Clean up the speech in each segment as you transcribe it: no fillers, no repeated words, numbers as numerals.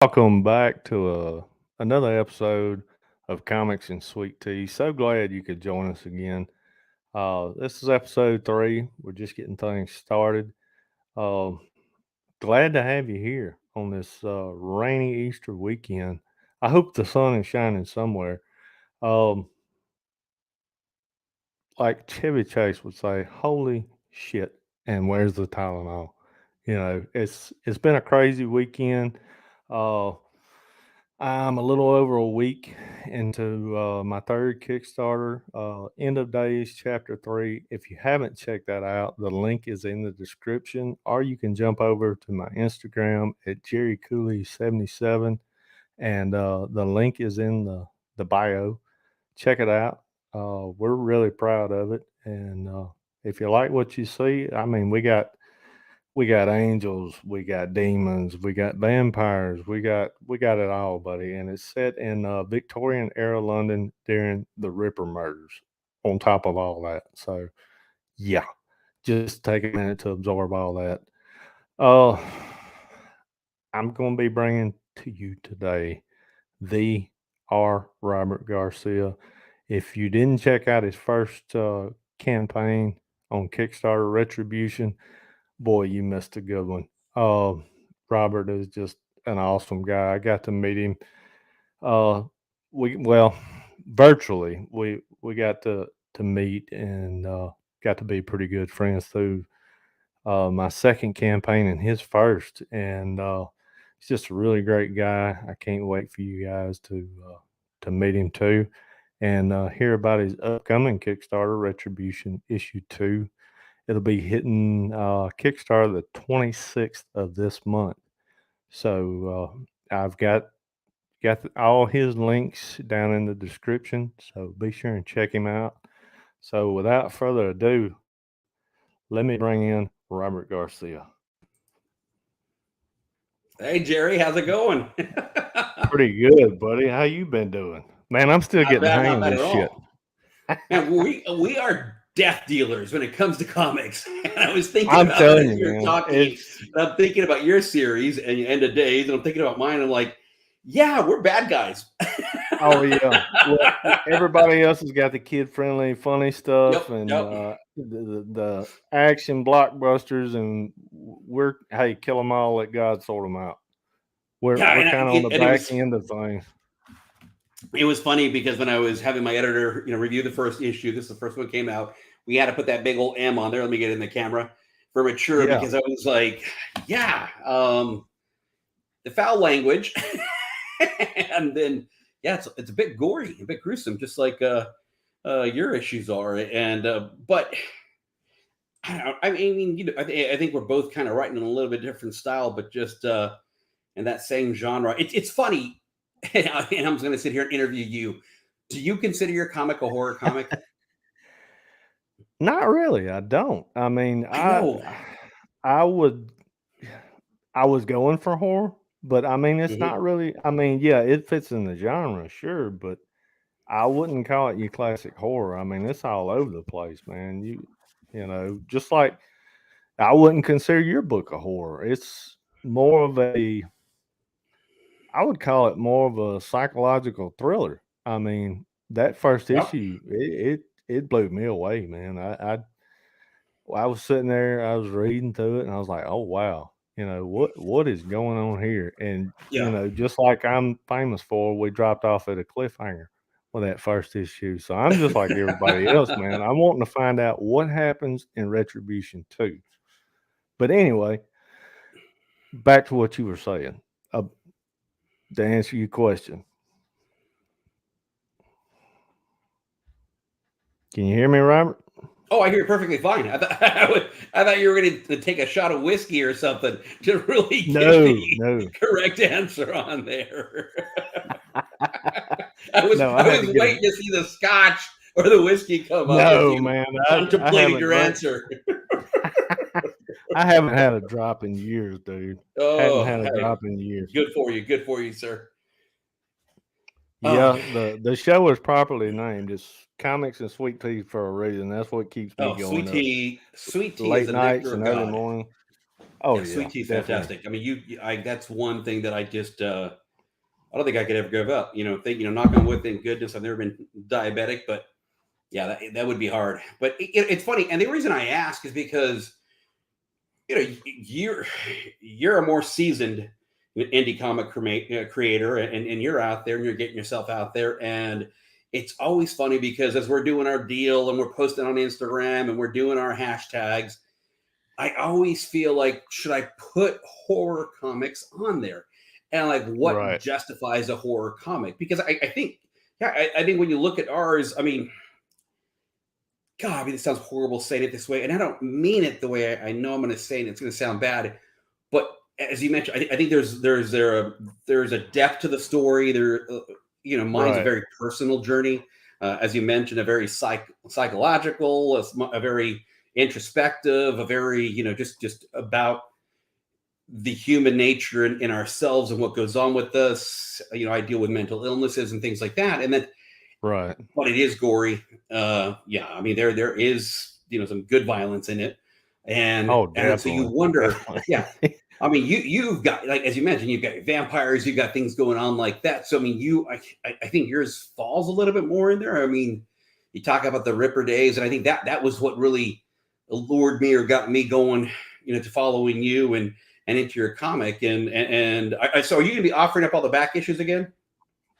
Welcome back to another episode of Comics and Sweet Tea. So glad you could join us again. This is episode 3. We're just getting things started. Uh, Glad to have you here on this rainy Easter weekend. I hope the sun is shining somewhere. Um, like Chevy Chase would say, "Holy shit!" And where's the Tylenol? It's been a crazy weekend. Uh, I'm a little over a week into my third Kickstarter, End of Days, Chapter 3. If you haven't checked that out, the link is in the description, or you can jump over to my Instagram at Jerry Cooley 77 and the link is in the bio. Check it out. We're really proud of it. And if you like what you see, I mean, we got angels, we got demons, we got vampires, we got it all, buddy. And it's set in Victorian era London during the Ripper murders. On top of all that, so yeah, just take a minute to absorb all that. Uh, I'm going to be bringing to you today the R. Robert Garcia. If you didn't check out his first campaign on Kickstarter, Retribution, boy, you missed a good one. Uh, Robert is just an awesome guy. I got to meet him. Uh, well, virtually, we got to meet and got to be pretty good friends through my second campaign and his first. And he's just a really great guy. I can't wait for you guys to meet him too, and hear about his upcoming Kickstarter, Retribution Issue 2. It'll be hitting Kickstarter the 26th of this month. So I've got all his links down in the description. So be sure and check him out. So without further ado, let me bring in Robert Garcia. Hey Jerry, how's it going? Pretty good, buddy. How you been doing? Man, I'm still getting the hang Not of bad this at shit. all. Man, we are death dealers when it comes to comics. And I was thinking I'm about telling that as you, we were man. talking. And I'm thinking about your series and End of Days, and I'm thinking about mine. I'm like, yeah, we're bad guys. Oh yeah. Well, everybody else has got the kid-friendly, funny stuff, Yep, and yep. the action blockbusters, and we're hey, kill them all, let God sort them out. We're Yeah, we're and kind of on the it back was end of things. funny because when I was having my editor, review the first issue, this is the first one came out. We had to put that big old M on there. Let me get it in the camera for mature Yeah. because I was like, yeah, the foul language. And then it's a bit gory, a bit gruesome, just like your issues are. And but I mean, I think we're both kind of writing in a little bit different style, but just in that same genre. It's funny, and I'm just going to sit here and interview you. Do you consider your comic a horror comic? Not really. I don't. I mean, I know. I would. I was going for horror, but I mean, it's Hmm. not really. I mean, yeah, it fits in the genre, sure, but I wouldn't call it your classic horror. I mean, it's all over the place, man. Just like I wouldn't consider your book a horror. It's more of a, I would call it more of a psychological thriller. I mean, that first Yep. issue, it blew me away, man. I was sitting there, I was reading through it, and I was like, oh wow, what is going on here? And Yeah. just like I'm famous for, we dropped off at a cliffhanger with that first issue. So I'm just like everybody else, man. I'm wanting to find out what happens in Retribution 2. But anyway, back to what you were saying. Uh, to answer your question, can you hear me, Robert? Oh, I hear perfectly fine. I thought you were going to take a shot of whiskey or something to really get No, the no, correct answer on there. I was no. I I had to was get a waiting to see the scotch or the whiskey come up as no, you man. I contemplated haven't your drank. answer. I haven't had a drop in years, dude. Hadn't Oh, had a hey, drop in years. good for you, sir. Oh, Yeah, the show is properly named. It's Comics and Sweet Tea for a reason. That's what keeps me oh, going up sweet tea is late the nights nectar and of early God. morning. Oh Yeah, yeah, sweet tea, definitely. fantastic. I mean, that's one thing that I just, I don't think I could ever give up. Knock on wood, thank goodness I've never been diabetic, but yeah, that would be hard. But it's funny, and the reason I ask is because you're a more seasoned indie comic creator, and you're out there and you're getting yourself out there, and it's always funny because as we're doing our deal and we're posting on Instagram and we're doing our hashtags, I always feel like, should I put horror comics on there? And like, what Right. justifies a horror comic? Because I think, yeah, I think when you look at ours, I mean, God, I mean, it sounds horrible saying it this way, and I don't mean it the way I know I'm going to say it. It's going to sound bad, but as you mentioned, I think there's a depth to the story. Mine's a Right. very personal journey, as you mentioned, a very psychological, a very introspective, a very just about the human nature in ourselves and what goes on with us. I deal with mental illnesses and things like that, and then Right. but it is gory. Yeah, I mean there is some good violence in it, and Oh, so you definitely. wonder, Definitely. yeah. I mean, you've got, like, as you mentioned, you've got vampires, you've got things going on like that. So I mean, I think yours falls a little bit more in there. I mean, you talk about the Ripper days, and I think that was what really lured me or got me going, to following you and into your comic. So are you gonna be offering up all the back issues again?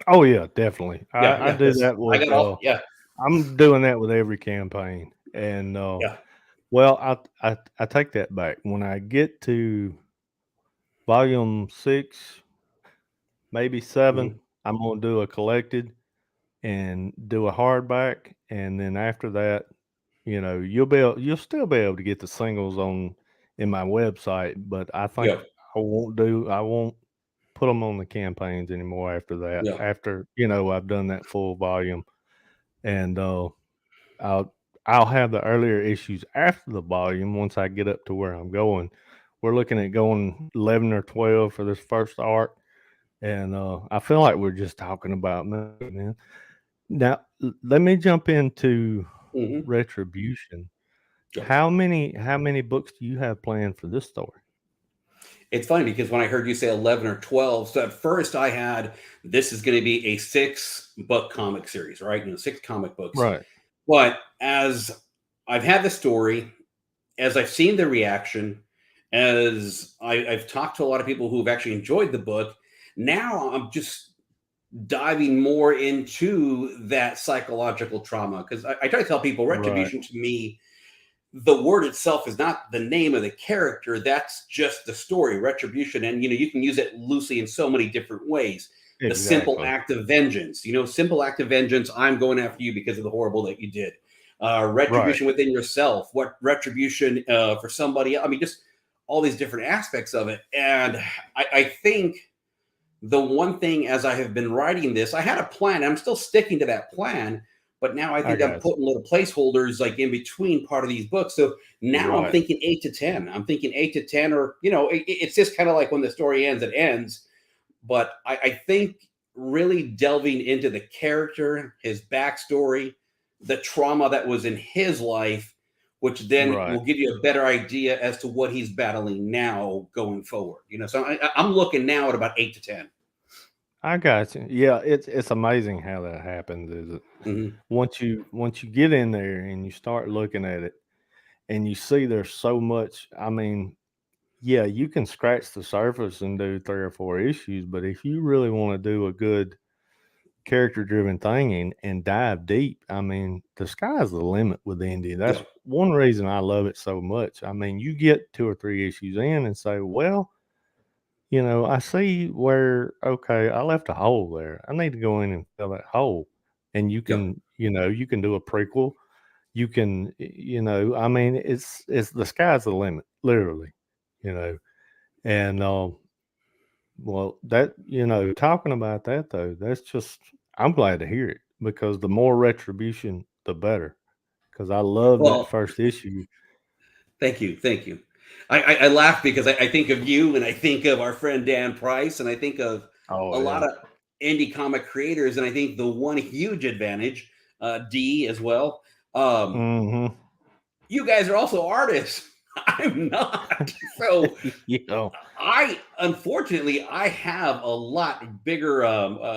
Oh yeah, definitely. Yeah, I yeah. do Because that I with got all, yeah, I'm doing that with every campaign. And yeah. well, I take that back. When I get to volume 6, maybe 7, Mhm. I'm gonna do a collected and do a hardback, and then after that, you'll still be able to get the singles on in my website, but I think Yeah, I won't put them on the campaigns anymore after that. yeah. After, I've done that full volume, and I'll I'll have the earlier issues after the volume once I get up to where I'm going. We're looking at going 11 or 12 for this first arc, and I feel like we're just talking about me, man. Now, let me jump into Mhm. Retribution. Yeah. How many books do you have planned for this story? It's funny because when I heard you say 11 or 12, so at first I had, this is going to be a 6-book comic series, right? 6 comic books. Right, But as I've had the story, as I've seen the reaction, as I've talked to a lot of people who've actually enjoyed the book, now I'm just diving more into that psychological trauma. Because I try to tell people, right, retribution to me, the word itself is not the name of the character. That's just the story, retribution. And you can use it loosely in so many different ways. The simple exactly. act of vengeance, simple act of vengeance. I'm going after you because of the horrible that you did. Right, Retribution within yourself. What retribution for somebody? I mean, just all these different aspects of it. And I think the one thing, as I have been writing this, I had a plan. I'm still sticking to that plan, but now I I think I'm got you. putting little placeholders like in between part of these books. So now I'm Right, thinking 8 to 10. I'm thinking 8 to 10, or it's just kind of like when the story ends, it ends. But I think really delving into the character, his backstory, the trauma that was in his life, which then right. will give you a better idea as to what he's battling now going forward. So I'm looking now at about 8 to 10. I got you. Yeah, it's amazing how that happens, is it? Mhm. Once you get in there and you start looking at it and you see there's so much, I mean, yeah, you can scratch the surface and do 3 or 4 issues, but if you really wanna do a good character driven thing and dive deep, I mean, the sky's the limit with indie. That's Yeah, one reason I love it so much. I mean, you get 2 or 3 issues in and say, "Well, I see where okay, I left a hole there. I need to go in and fill that hole." And yeah. you can do a prequel. You can, I mean, it's the sky's the limit, literally, you know. And well, talking about that though, that's just I'm glad to hear it because the more retribution, the better. Because I love that Well, first issue. thank you, thank you. I laugh because I think of you, and I think of our friend Dan Price, and I think of Oh a lot yeah. of indie comic creators, and I think the one huge advantage, D as well. Um, Hmm. you guys are also artists. I'm not. So You know. unfortunately I have a lot bigger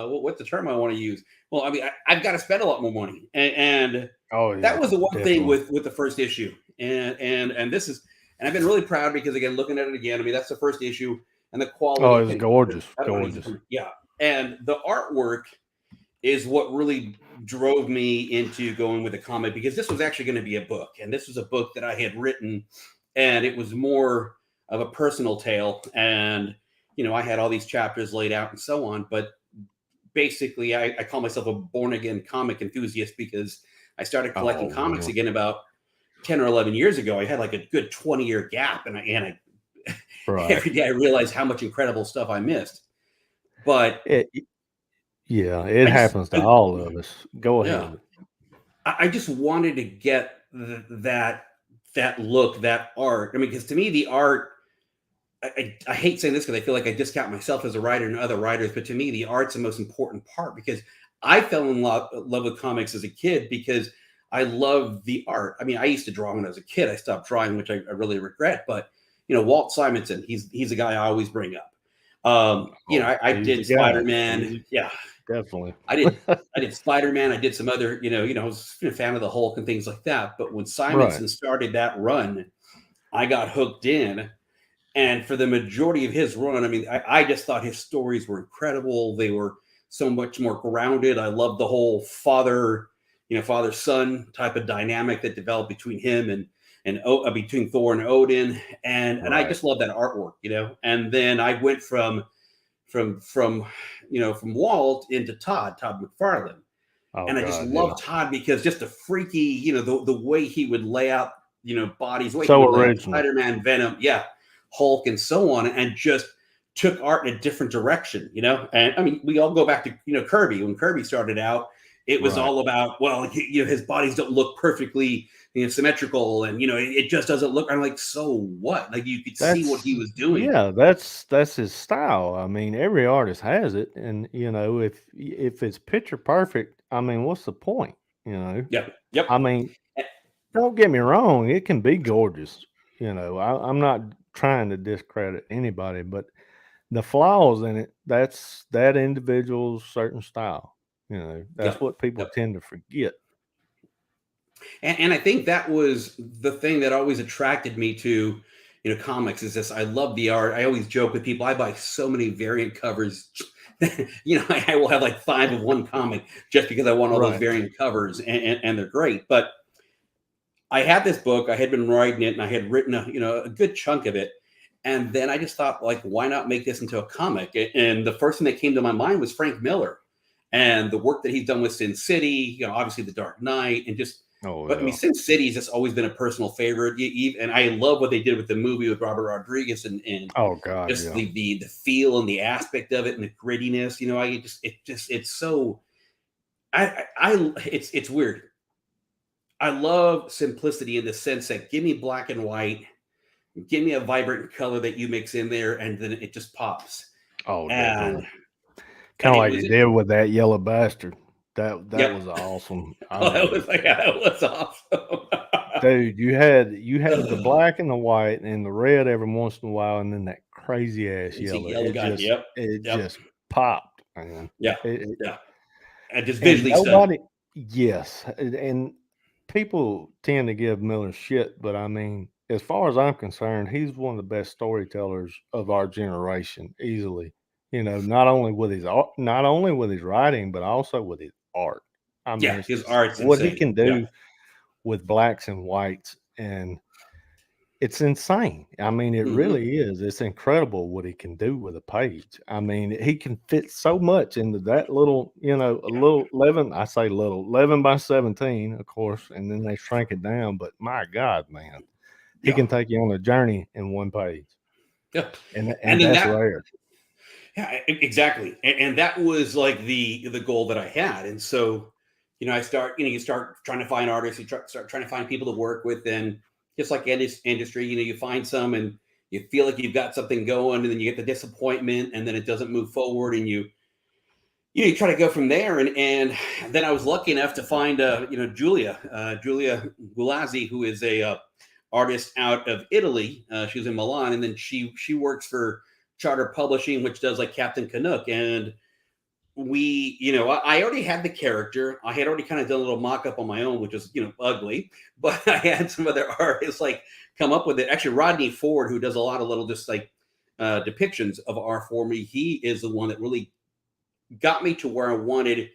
what's the term I want to use? Well, I mean I've got to spend a lot more money. And Oh that yeah, was the one thing definitely. with the first issue. And this is, and I've been really proud because again looking at it again, I mean that's the first issue and the Oh, quality, it's again, gorgeous, I don't want to use the gorgeous. word, yeah. And the artwork is what really drove me into going with the comic, because this was actually going to be a book, and this was a book that I had written, and it was more of a personal tale. And I had all these chapters laid out and so on, but basically I call myself a born again comic enthusiast because I started collecting Oh comics yeah, again about 10 or 11 years ago. I had like a good 20-year gap, and I right. every day I realized how much incredible stuff I missed. But It, yeah, it I just happens to all of us. Go yeah, ahead. I just wanted to get that look, that art. I mean, because to me, the art. I hate saying this because I feel like I discount myself as a writer and other writers, but to me, the art's the most important part, because I fell in love with comics as a kid because I love the art. I mean, I used to draw when I was a kid. I stopped drawing, which I really regret. But Walt Simonson, he's a guy I always bring up. Oh, I he's the did guy. Spider Man. He's Yeah, definitely. I did Spider Man. I did some other, I was a fan of the Hulk and things like that. But when Right. Simonson started that run, I got hooked in. And for the majority of his run, I mean, I just thought his stories were incredible. They were so much more grounded. I loved the whole father son type of dynamic that developed between him and between Thor and Odin, and I Right. just love that artwork. And then I went from Walt into Todd McFarlane, Oh and I just God, yeah. love Todd because just the freaky, the way he would lay out, bodies, the way he So would lay out original. Spider-Man, Venom, yeah, Hulk, and so on, and just took art in a different direction. And I mean, we all go back to Kirby. When Kirby started out, it was Right. all about, well, his bodies don't look perfectly symmetrical, and it just doesn't look. I'm like, so what? Like you could see what That's he was doing. yeah, that's his style. I mean, every artist has it, and if it's picture perfect, I mean, what's the point? You know, Yep, yep, I mean, don't get me wrong, it can be gorgeous. I'm not trying to discredit anybody, but the flaws in it, that's that individual's certain style. That's yep, what people yep. tend to forget. And I think that was the thing that always attracted me to comics, is this. I love the art. I always joke with people, I buy so many variant covers. I will have like 5 of one comic just because I want all those Right. variant covers, and they're great. But I had this book, I had been writing it, and I had written a good chunk of it. And then I just thought, like, why not make this into a comic? And the first thing that came to my mind was Frank Miller and the work that he's done with Sin City, obviously The Dark Knight, and just, Oh but I mean, yeah. Sin City's just always been a personal favorite. And I love what they did with the movie with Robert Rodriguez, and Oh God, just yeah. the feel and the aspect of it and the grittiness. It's so, it's weird. I love simplicity in the sense that, give me black and white, give me a vibrant color that you mix in there, and then it just pops. Oh, And definitely. and Kinda it like was they did with that Yellow Bastard. That yep. was awesome. I Oh, that mean, was like, that was awesome. dude, you had the black and the white and the red every once in a while, and then that crazy ass It's a yellow. yellow It guy. just Yep. it Yep. just popped, man. Yeah. It Yeah. And just and visually stunning. nobody yes, and people tend to give Miller shit, but I mean, as far as I'm concerned, he's one of the best storytellers of our generation, easily. Not only with his writing, but also with his art. I mean, Yeah, it's his just art's what he insane. can Yeah. do with blacks and whites, and it's insane. I mean, it Hmm. really is. It's incredible what he can do with a page. I mean, he can fit so much into that little, a little 11, I say little, 11 by 17, of course, and then they shrink it down. But my God, man, he Yeah. can take you on a journey in one page. Yeah. And And then that's that, rare. yeah, exactly. And that was like the goal that I had. And so, you start trying to find artists, start trying to find people to work with. And just like any industry, you find some and you feel like you've got something going, and then you get the disappointment, and then it doesn't move forward, and you try to go from there. And then I was lucky enough to find Julia Gulazzi, who is a artist out of Italy. She was in Milan, and then she works for Charter Publishing, which does like Captain Canuck. And we, I already had the character. I had already kind of done a little mock-up on my own, which was, ugly, but I had some other artists like come up with it. Actually, Rodney Ford, who does a lot of little just like depictions of R for me, he is the one that really got me to where I wanted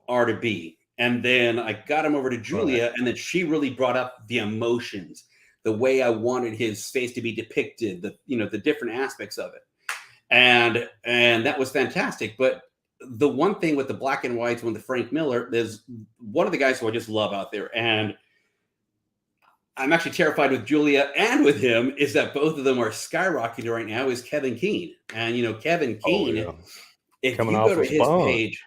R to be. And then I got him over to Julia, Right. and then she really brought up the emotions, the way I wanted his face to be depicted, the different aspects of it. And that was fantastic. But the one thing with the black and whites, with the Frank Miller, there's one of the guys who I just love out there, and I'm actually terrified with Julia and with him, is that both of them are skyrocketing right now, is Kevin Keane. And Kevin Oh Keane, yeah. if Coming you off go to of his Spawn. page,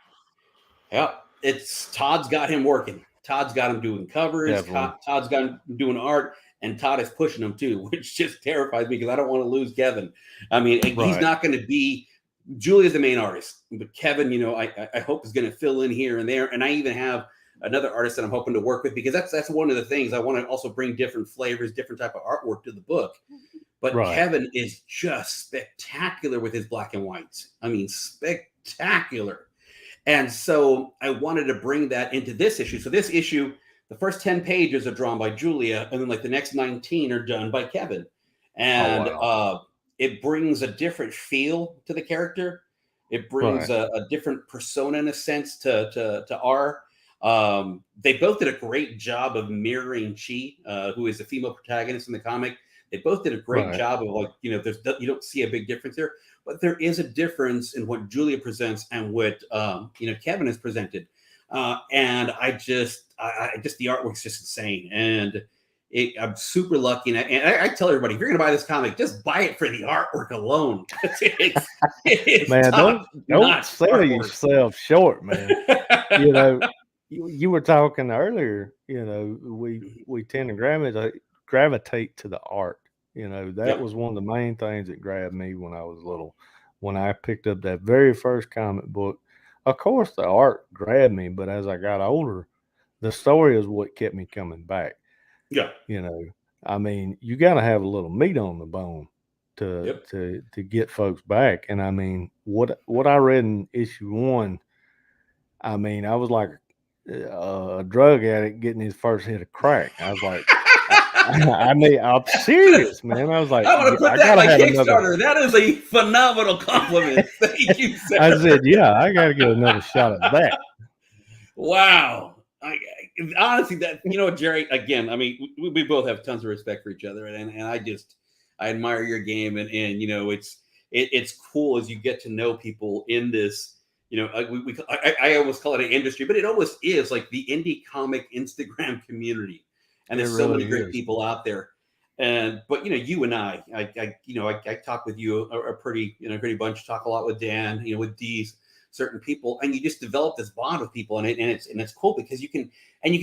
yeah, it's Todd's got him working. Todd's got him doing covers. Definitely. Todd's got him doing art, and Todd is pushing him too, which just terrifies me because I don't want to lose Kevin. I mean, he's Right. not going to be. Julia's the main artist, but Kevin, I hope is going to fill in here and there. And I even have another artist that I'm hoping to work with, because that's one of the things I want to also bring different flavors, different type of artwork to the book. But Right. Kevin is just spectacular with his black and whites. I mean, spectacular. And so I wanted to bring that into this issue. So this issue, the first 10 pages are drawn by Julia, and then like the next 19 are done by Kevin. And wow. it brings a different feel to the character. It brings Right. a different persona in a sense to R. They both did a great job of mirroring Chi, who is the female protagonist in the comic. They both did a great Right. job of like, you don't see a big difference there, but there is a difference in what Julia presents and what Kevin has presented. And I just the artwork's just insane, and I'm super lucky. And I tell everybody, if you're going to buy this comic, just buy it for the artwork alone. It's Man, top don't notch sell artwork. yourself short, man. You were talking earlier, we tend to gravitate to the art. That Yep. was one of the main things that grabbed me when I was little. When I picked up that very first comic book, of course the art grabbed me, but as I got older, the story is what kept me coming back. Yeah. I mean, you got to have a little meat on the bone Yep. to get folks back. And I mean, what I read in issue 1, I mean, I was like a drug addict getting his first hit of crack. I was like, I mean, I'm serious, man. I was like, I want to put I that gotta in my have another. Kickstarter. That is a phenomenal compliment. Thank you, sir. I said, yeah, I got to get another shot at that. Wow. Honestly, that Jerry. Again, I mean, we both have tons of respect for each other, and I admire your game, and it's cool as you get to know people in this. I almost call it an industry, but it almost is like the indie comic Instagram community, and there's so many great people out there. But you and I talk with you a pretty bunch. Talk a lot with Dan, with Dee's. Certain people, and you just develop this bond with people, and it's cool because you can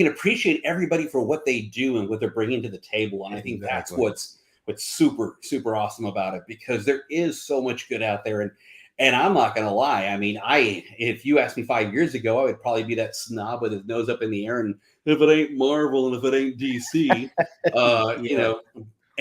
appreciate everybody for what they do and what they're bringing to the table. And I think that's what's super super awesome about it, because there is so much good out there. And I'm not gonna lie, I mean, if you asked me 5 years ago, I would probably be that snob with his nose up in the air, and if it ain't Marvel and if it ain't DC,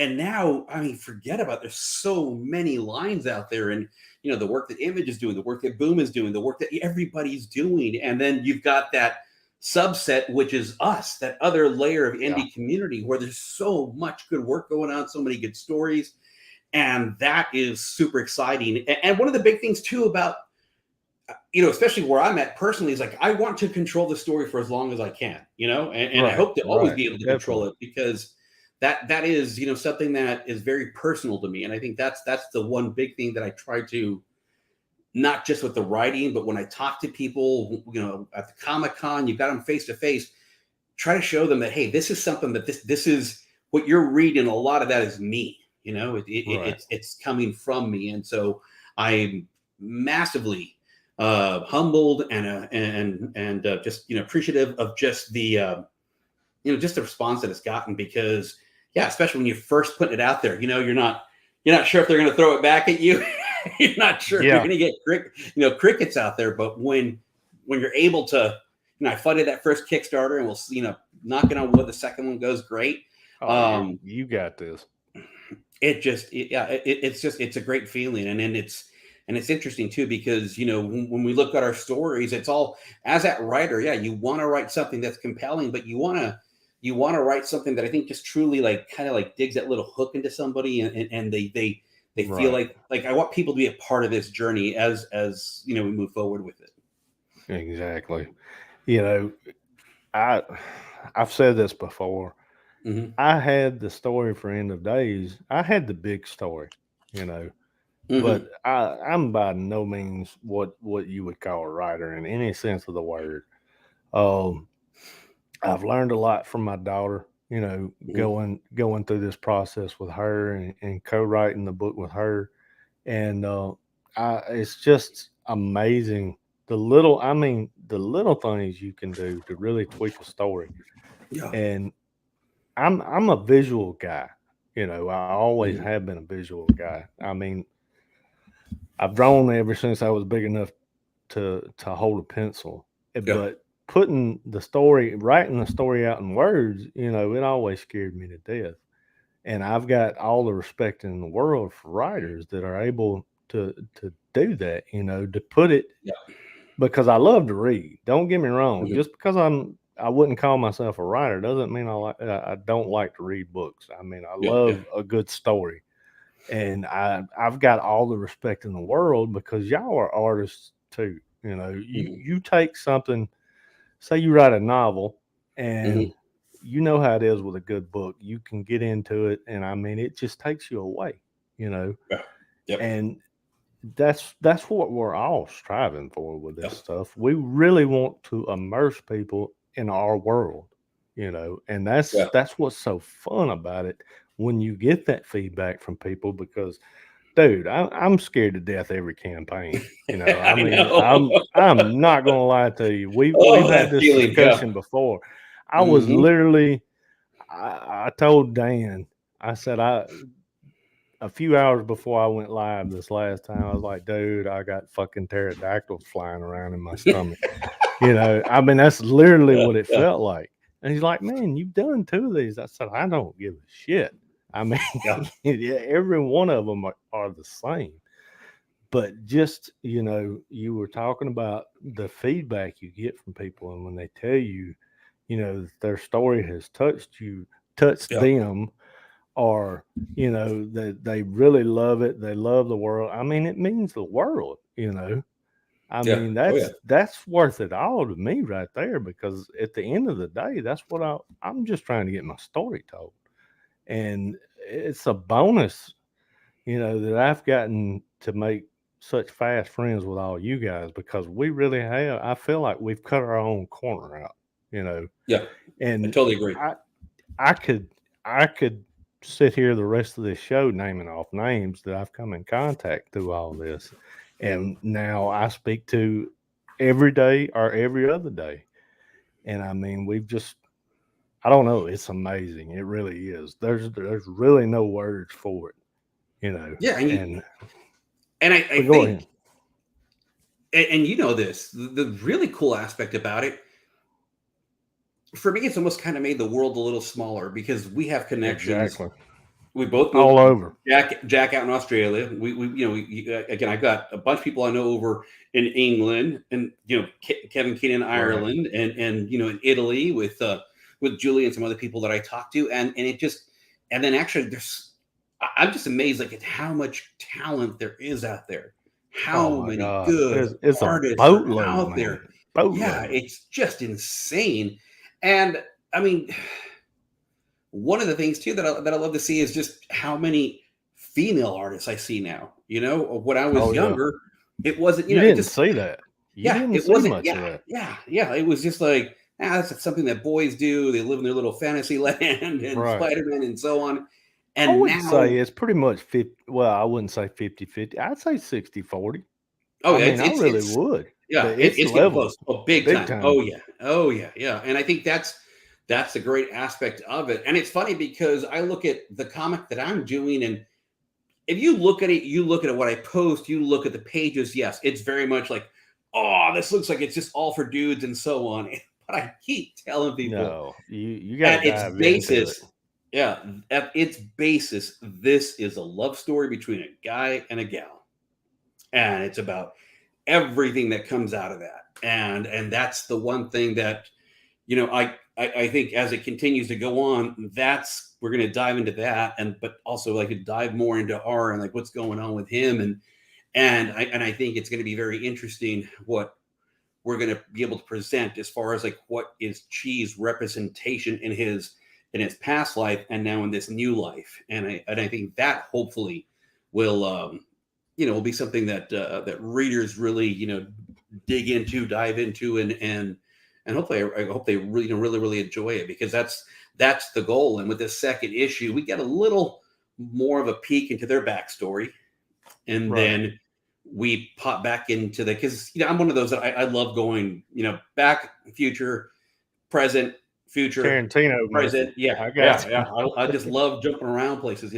And now, I mean, forget about it. There's so many lines out there, and the work that Image is doing, the work that Boom is doing, the work that everybody's doing, and then you've got that subset, which is us, that other layer of indie community where there's so much good work going on, so many good stories, and that is super exciting. And one of the big things too about especially where I'm at personally, is like I want to control the story for as long as I can, and I hope to always be able to control it, because that is something that is very personal to me. And I think that's the one big thing that I try to, not just with the writing, but when I talk to people at the Comic-Con, you've got them face to face, try to show them that, hey, this is something that this is what you're reading. A lot of that is me, it's coming from me. And so I'm massively humbled and just appreciative of just the just the response that it's gotten, because especially when you're first putting it out there, you're not sure if they're going to throw it back at you. You're not sure if you're going to get crickets out there. But when you're able to, I funded that first Kickstarter, and we'll knock it on wood, the second one goes great. Oh, Um, you got this. it's a great feeling, and then it's interesting too, because when we look at our stories, it's all, as that writer, yeah, you want to write something that's compelling, but you want to write something that I think just truly, like, kind of like digs that little hook into somebody, and they feel Right. like I want people to be a part of this journey as we move forward with it. Exactly. You know, I I've said this before. Hmm. I had the story for End of Days. I had the big story, you know, but Hmm. I'm by no means what you would call a writer in any sense of the word. Um, I've learned a lot from my daughter, Hmm. going through this process with her and co-writing the book with her, and it's just amazing the little things you can do to really tweak a story. Yeah. And I'm a visual guy. I always Hmm. have been a visual guy. I mean, I've drawn ever since I was big enough to hold a pencil. Yeah. But writing the story out in words, it always scared me to death. And I've got all the respect in the world for writers that are able to do that, to put it, Yeah. because I love to read. Don't get me wrong. Hmm. Just because I wouldn't call myself a writer doesn't mean I don't like to read books. I mean, I Yeah. Yeah. love a good story, and I've got all the respect in the world because y'all are artists too. Hmm. You take something, say you write a novel, and Hmm. you know how it is with a good book. You can get into it, and I mean, it just takes you away. You know, Yeah. Yep. and that's what we're all striving for with this Yeah. stuff. We really want to immerse people in our world, and that's Yeah. that's what's so fun about it when you get that feedback from people. Because, dude, I'm scared to death every campaign. I I mean, know. I'm not gonna lie to you. We've Oh, had that this feeling. Yeah. discussion before. I was Hmm. literally, I told Dan, I said, a few hours before I went live this last time, I was like, dude, I got fucking pterodactyls flying around in my stomach. I mean, that's literally Yeah. what it Yeah. felt like. And he's like, man, you've done two of these. I said, I don't give a shit. I mean, Yeah. yeah, every one of them are the same. But just, you were talking about the feedback you get from people. And when they tell you, that their story has touched Yeah. them, or that they really love it, they love the world. I mean, it means the world. I Yeah. mean, Oh, yeah. that's worth it all to me right there, because at the end of the day, that's what I'm just trying to get my story told. And it's a bonus, that I've gotten to make such fast friends with all you guys, because we really have. I feel like we've cut our own corner out, you know, Yeah. I and totally agree. I I could I could sit here the rest of this show naming off names that I've come in contact through all this, and now I speak to every day or every other day. And I mean, I don't know, it's amazing. It really is. There's really no words for it. Yeah. And I but go think, ahead. and this, the really cool aspect about it, for me, it's almost kind of made the world a little smaller, because we have connections. Exactly. We both know All over. Jack out in Australia. Again, I've got a bunch of people I know over in England, and Kevin Keenan in Right. Ireland, and in Italy with Julie and some other people that I talk to, and it just, and then actually I'm just amazed, like, at how much talent there is out there, Oh how my many God. good It's a artists are boatload, out there. man. Yeah, Boatload. it's just insane. And I mean, one of the things too that I love to see is just how many female artists I see now. When I was Oh yeah. younger, it wasn't. You It didn't just, see that. You yeah, didn't it see wasn't. much of Yeah, that. yeah, yeah. It was just like, that's something that boys do. They live in their little fantasy land, and Right. Spider-Man and so on. I And would say now, it's pretty much 50. Well, I wouldn't say 50-50. I'd say 60-40. oh I yeah, mean, I really would. yeah, It's it's getting leveled close. Oh, big big time. Oh time. yeah. Oh yeah. Yeah. And I think that's a great aspect of it. And it's funny because I look at the comic that I'm doing, and if you look at it, you look at what I post, you look at the pages. Yes, it's very much like, oh, this looks like it's just all for dudes and so on. But I keep telling people, No, you got to at its dive into it. basis, Yeah, at its basis, this is a love story between a guy and a gal, and it's about everything that comes out of that. And that's the one thing that, I think as it continues to go on, that's we're going to dive into that, and but also like to dive more into R and like what's going on with him, and I think it's going to be very interesting what we're going to be able to present as far as like what is Chi's representation in his past life and now in this new life, and I think that hopefully will will be something that readers really dig into, dive into, and hopefully I hope they really really enjoy it, because that's the goal. And with this second issue, we get a little more of a peek into their backstory, and Right. then we pop back into the, because I'm one of those that I love going back, future, present, future, Tarantino method. present. Yeah, I got yeah, you. yeah. I just love jumping around places.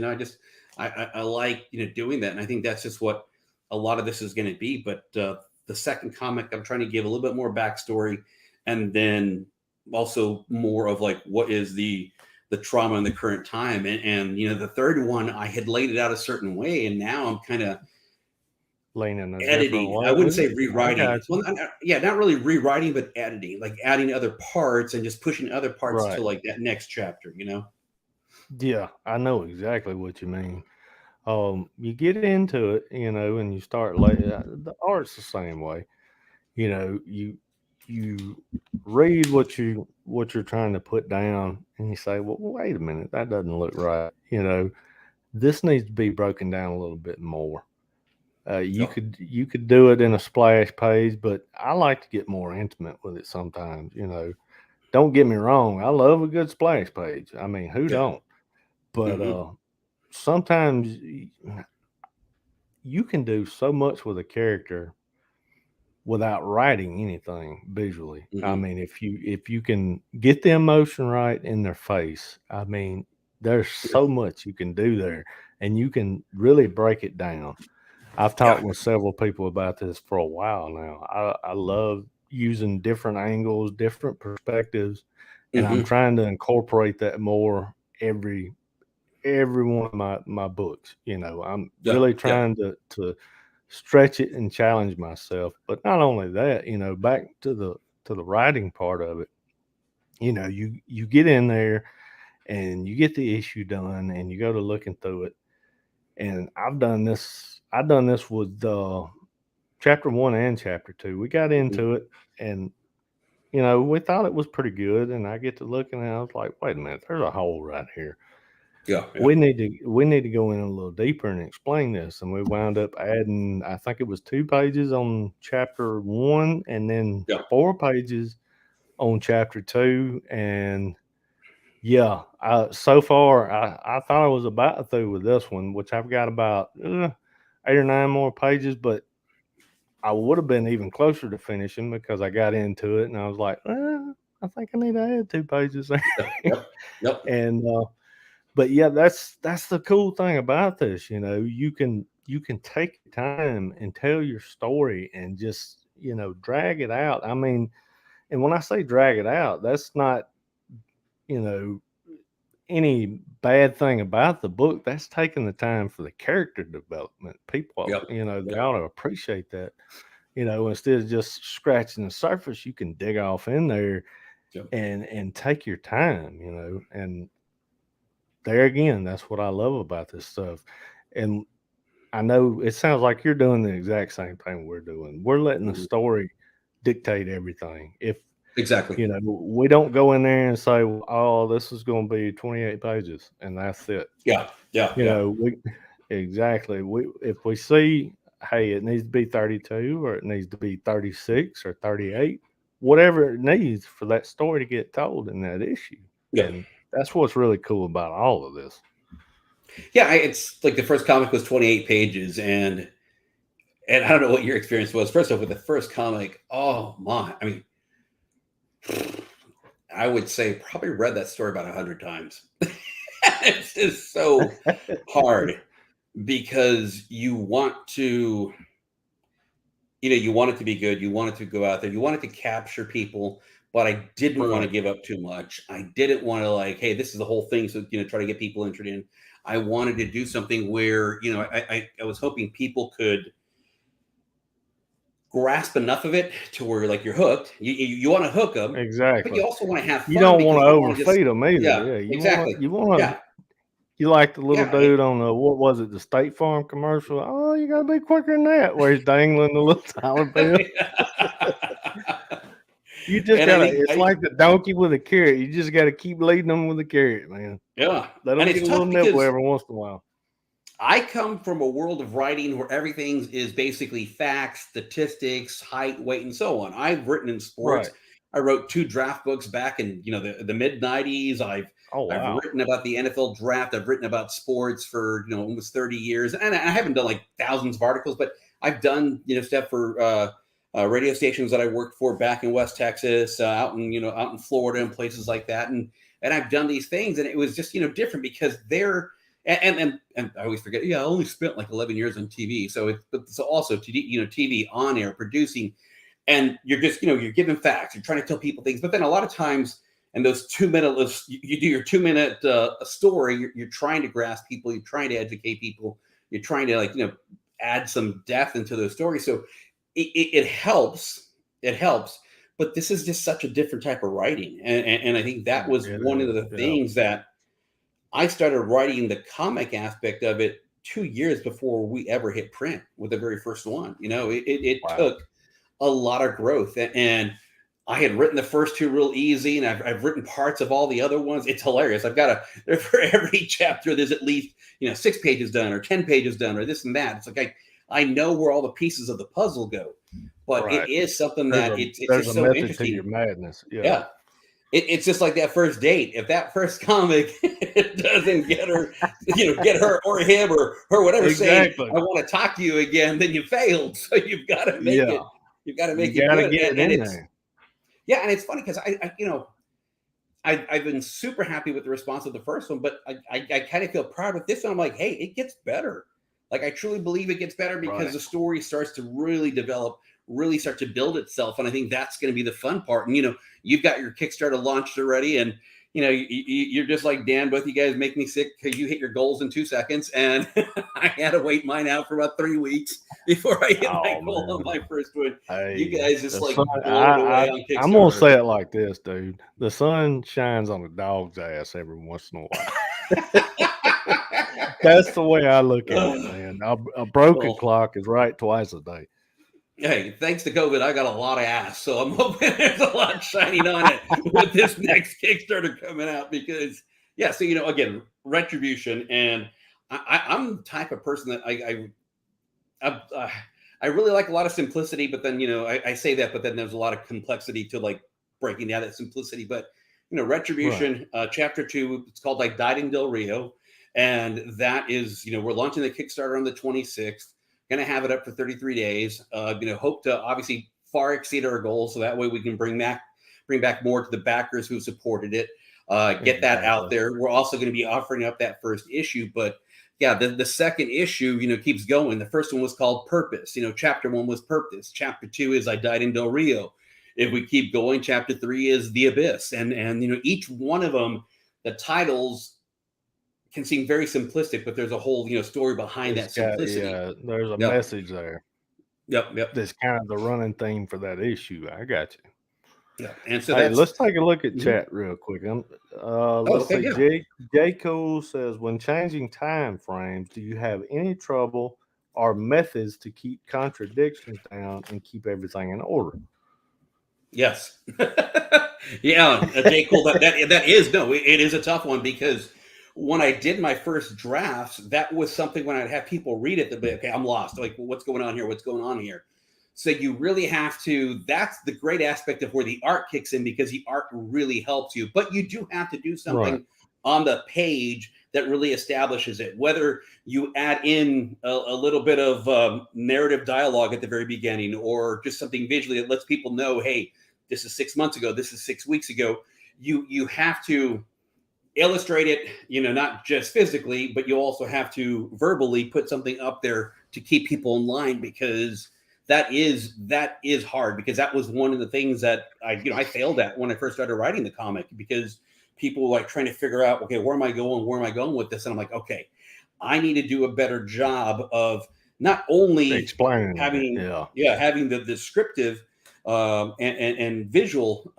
I like doing that, and I think that's just what a lot of this is going to be. But the second comic, I'm trying to give a little bit more backstory, and then also more of like what is the trauma in the current time, and the third one I had laid it out a certain way, and now I'm kind of Leaning a different editing. way I wouldn't with say it. I rewriting. got Well, you. yeah, not really rewriting, but editing, like adding other parts and just pushing other parts to Right. like that next chapter. Yeah, I know exactly what you mean. You get into it, and you start like the art's the same way. You read what you're trying to put down, and you say, well, wait a minute, that doesn't look right. This needs to be broken down a little bit more. You Oh, could do it in a splash page, but I like to get more intimate with it sometimes. Don't get me wrong, I love a good splash page. I mean, who yeah. don't? But Hmm. sometimes you can do so much with a character without writing anything visually. I Hmm. mean, if you can get the emotion right in their face, I mean, there's so much you can do there, and you can really break it down. I've Yeah. talked with several people about this for a while now. I love using different angles, different perspectives, and I'm Hmm. trying to incorporate that more every one of my books. I'm Yeah. really Yeah. trying to stretch it and challenge myself. But not only that, back to the writing part of it. You get in there and you get the issue done, and you go to looking through it. And I've done this. I've done this with chapter one and chapter two. We got Hmm. into it, and we thought it was pretty good. And I get to looking, and I was like, wait a minute, there's a hole right here. Yeah. Yeah. We need to go in a little deeper and explain this. And we wound up adding, I think it was 2 pages on chapter one, and then Yeah. 4 pages on chapter two. And yeah, so far I thought I was about through with this one, which I've got about 8 or 9 more pages, but I would have been even closer to finishing because I got into it and I was like, I think I need to add 2 pages there. Yep. Yep. Yep. And but yeah, that's the cool thing about this. You can take your time and tell your story and just drag it out. I mean, and when I say drag it out, that's not you know any bad thing about the book. That's taking the time for the character development. People, Yep. they Yep. ought to appreciate that. Instead of just scratching the surface, you can dig off in there Yep. and take your time. And there again, that's what I love about this stuff. And I know it sounds like you're doing the exact same thing we're doing. We're letting the Mhm. story dictate everything. If Exactly. we don't go in there and say, well, "Oh, this is going to be 28 pages," and that's it. Yeah. Yeah. You Yeah. know, we exactly. We if we see, hey, it needs to be 32 or it needs to be 36 or 38, whatever it needs for that story to get told in that issue. Yeah. And that's what's really cool about all of this. Yeah. It's like the first comic was 28 pages, and I don't know what your experience was. First off, with the first comic, oh my! I mean, I would say probably read that story about 100 times. It's just so hard because you want to you want it to be good. You want it to go out there. You want it to capture people, but I didn't want to Right. give up too much. I didn't want to like, hey, this is the whole thing. So, try to get people interested in. I wanted to do something where, I was hoping people could grasp enough of it to where like you're hooked. You want to hook them, but you Exactly. also want to have You fun don't want because to you don't want to just, overfeed them either. yeah, Yeah. exactly. You want to, Yeah. you like the little Yeah. dude on the, what was it, the State Farm commercial? Oh, you got to be quicker than that, where he's dangling the little dollar bill. You just And I gotta. think It's like the donkey with a carrot. You just gotta keep leading them with a carrot, man. yeah. Let And them it's get a little tough nibble because every once in a while. I come from a world of writing where everything is basically facts, statistics, height, weight, and so on. I've written in sports. Right. I wrote 2 draft books back in, the mid 90s. Oh I've wow. written about the NFL draft. I've written about sports for, almost 30 years. And I haven't done like thousands of articles, but I've done, stuff for radio stations that I worked for back in West Texas, out in Florida and places like that. And I've done these things, and it was just, different because they're and I always forget. Yeah, I only spent like 11 years on TV, but also TV on air producing, and you're just you're giving facts. You're trying to tell people things, but then a lot of times, and those 2 minute you do your 2 minute story. You're trying to grasp people. You're trying to educate people. You're trying to add some depth into those stories. So it helps. It helps. But this is just such a different type of writing, and I think that was It one of is. the Yeah. things that I started writing the comic aspect of it 2 years before we ever hit print with the very first one. It Wow. took a lot of growth, and I had written the first 2 real easy, and I've written parts of all the other ones. It's hilarious. I've got for every chapter, there's at least 6 pages done or 10 pages done or this and that. It's like I know where all the pieces of the puzzle go, but it Right. is something that it's There's just a so method to your interesting. madness. Yeah. Yeah, it's just like that first date. If that first comic doesn't get her or him or whatever saying, Exactly. "I want to talk to you again," then you failed. So you've got to make Yeah. it. You've got to You make it gotta good. get it And in it's there. yeah, and it's funny because I've been super happy with the response of the first one, but I kind of feel proud with this one. I'm like, hey, it gets better. Like I truly believe it gets better because Right. the story starts to really develop, really start to build itself, and I think that's going to be the fun part. And you've got your Kickstarter launched already, and you're just like Dan. Both you guys make me sick because you hit your goals in 2 seconds, and I had to wait mine out for about 3 weeks before I hit my Oh goal on man. my first one. You Hey, guys just the like sun. blow it away on I'm gonna Kickstarter. say it like this, dude. The sun shines on a dog's ass every once in a while. That's the way I look at it, man. A broken Well, clock is right twice a day. hey, thanks to COVID, I got a lot of ass, so I'm hoping there's a lot shining on it with this next Kickstarter coming out because, yeah. So again, Retribution, and I'm the type of person that I really like a lot of simplicity, but then I say that, but then there's a lot of complexity to like breaking down that simplicity. But Right. Retribution, Chapter 2, it's called like Died in Del Rio, and that is we're launching the Kickstarter on the 26th. Going to have it up for 33 days. Hope to obviously far exceed our goals, so that way we can bring back more to the backers who supported it. Get that out Exactly. there. We're also going to be offering up that first issue, but yeah, the second issue, keeps going. The first one was called Purpose. Chapter 1 was Purpose. Chapter 2 is I Died in Del Rio. If we keep going, chapter 3 is The Abyss. And each one of them, the titles can seem very simplistic, but there's a whole, story behind It's that got simplicity. yeah. There's a Yep. message there. Yep. Yep. That's kind of the running theme for that issue. I got you. Yep. And so Hey, that's let's take a look at mhm. chat real quick. Oh, Let's okay, see. yeah. J Cool says, when changing time frames, do you have any trouble or methods to keep contradictions down and keep everything in order? Yes. Yeah, J. Cole, that is no, it is a tough one because when I did my first drafts, that was something when I'd have people read it, they'd be okay, I'm lost. Like, well, what's going on here? What's going on here? So you really have to. That's the great aspect of where the art kicks in because the art really helps you. But you do have to do Right. something on the page that really establishes it. Whether you add in a little bit of narrative dialogue at the very beginning, or just something visually that lets people know, hey, this is 6 months ago. This is 6 weeks ago. You have to illustrate it, not just physically, but you also have to verbally put something up there to keep people in line because that is hard, because that was one of the things that I failed at when I first started writing the comic, because people were like trying to figure out, okay, where am I going with this? And I'm like, okay, I need to do a better job of not only Explaining it. having Yeah. having the descriptive and visual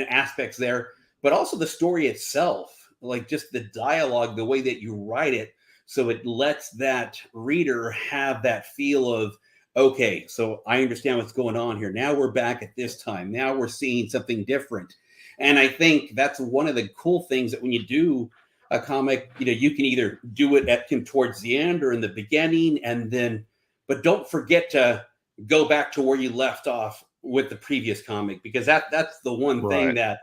aspects there, but also the story itself, like just the dialogue, the way that you write it, so it lets that reader have that feel of, okay, so I understand what's going on here. Now we're back at this time. Now we're seeing something different. And I think that's one of the cool things, that when you do a comic, you can either do it towards the end or in the beginning, and then, but don't forget to go back to where you left off with the previous comic, because that's the one thing Right. that,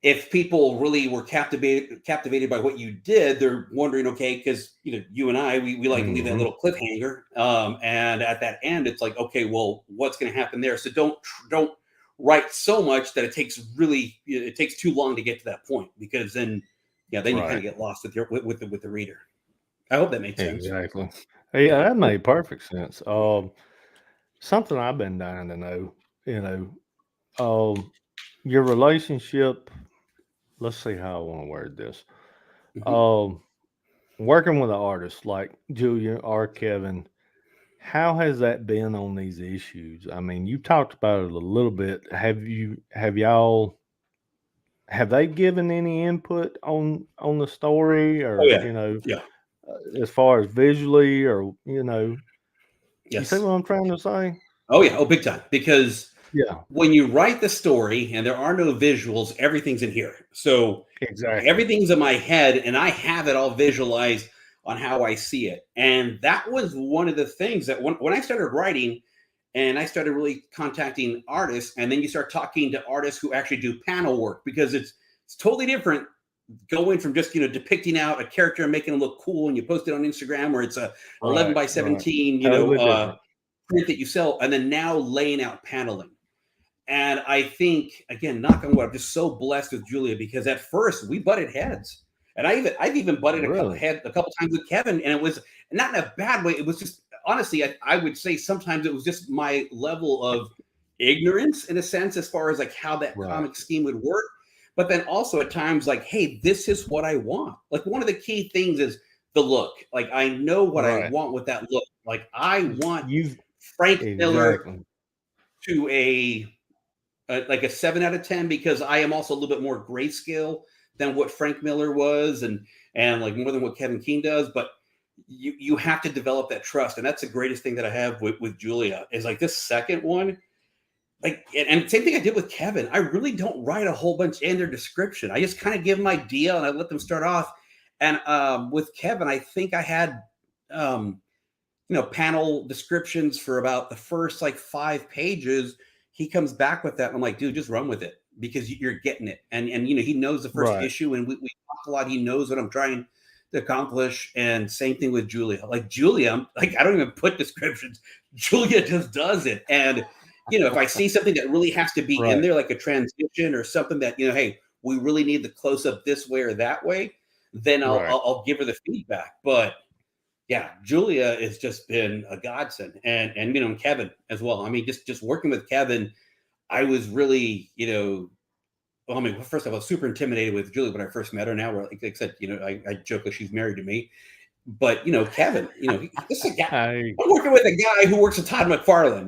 if people really were captivated by what you did, they're wondering, okay, because you and I, we like to leave that Mhm. little cliffhanger, and at that end, it's like, okay, well, what's going to happen there? So don't write so much that it takes too long to get to that point, because then you kind Right. of get lost with the reader. I hope that makes sense. Exactly. Yeah, that made perfect sense. Something I've been dying to know, you know, your relationship. Let's see how I want to word this. Mhm. Um, Working with an artist like Julia or Kevin, how has that been on these issues? I mean, you talked about it a little bit. Have they given any input on the story, Oh or yeah, yeah, as far as visually, or you see yes, what I'm trying to say? oh yeah, oh big time, because Yeah, when you write the story and there are no visuals, everything's in here. So exactly. everything's in my head, and I have it all visualized on how I see it. And that was one of the things that when I started writing and I started really contacting artists, and then you start talking to artists who actually do panel work, because it's totally different going from just depicting out a character and making them look cool and you post it on Instagram, or it's a 11 Right, by right. 17 Totally different. print that you sell, and then now laying out paneling. And I think, again, knock on wood, I'm just so blessed with Julia, because at first we butted heads, and I've even butted Really? a couple times with Kevin, and it was not in a bad way. It was just, honestly, I would say sometimes it was just my level of ignorance, in a sense, as far as like how that Right, comic scheme would work. But then also at times, like, hey, this is what I want. Like, one of the key things is the look. Like, I know what I right. want with that look. Like, I want You've Frank Miller exactly. to like a 7 out of 10, because I am also a little bit more grayscale than what Frank Miller was, and like more than what Kevin Keane does. But you have to develop that trust, and that's the greatest thing that I have with Julia, is like this second one. Like, and same thing I did with Kevin. I really don't write a whole bunch in their description. I just kind of give them idea and I let them start off. And with Kevin, I think I had um, panel descriptions for about the first like 5 pages. He comes back with that. And I'm like, dude, just run with it, because you're getting it. And he knows the first Right. issue, and we talk a lot. He knows what I'm trying to accomplish. And same thing with Julia. Like Julia, like I don't even put descriptions. Julia just does it. And if I see something that really has to be in Right, there, like a transition or something that, hey, we really need the close up this way or that way, then right. I'll give her the feedback. But yeah, Julia has just been a godsend, and Kevin as well. I mean, just working with Kevin, I was really, well, I mean, first of all, I was super intimidated with Julia when I first met her. Now, we're like I said, I joke that she's married to me, but Kevin, this is a guy. I I'm working with a guy who works with Todd McFarlane.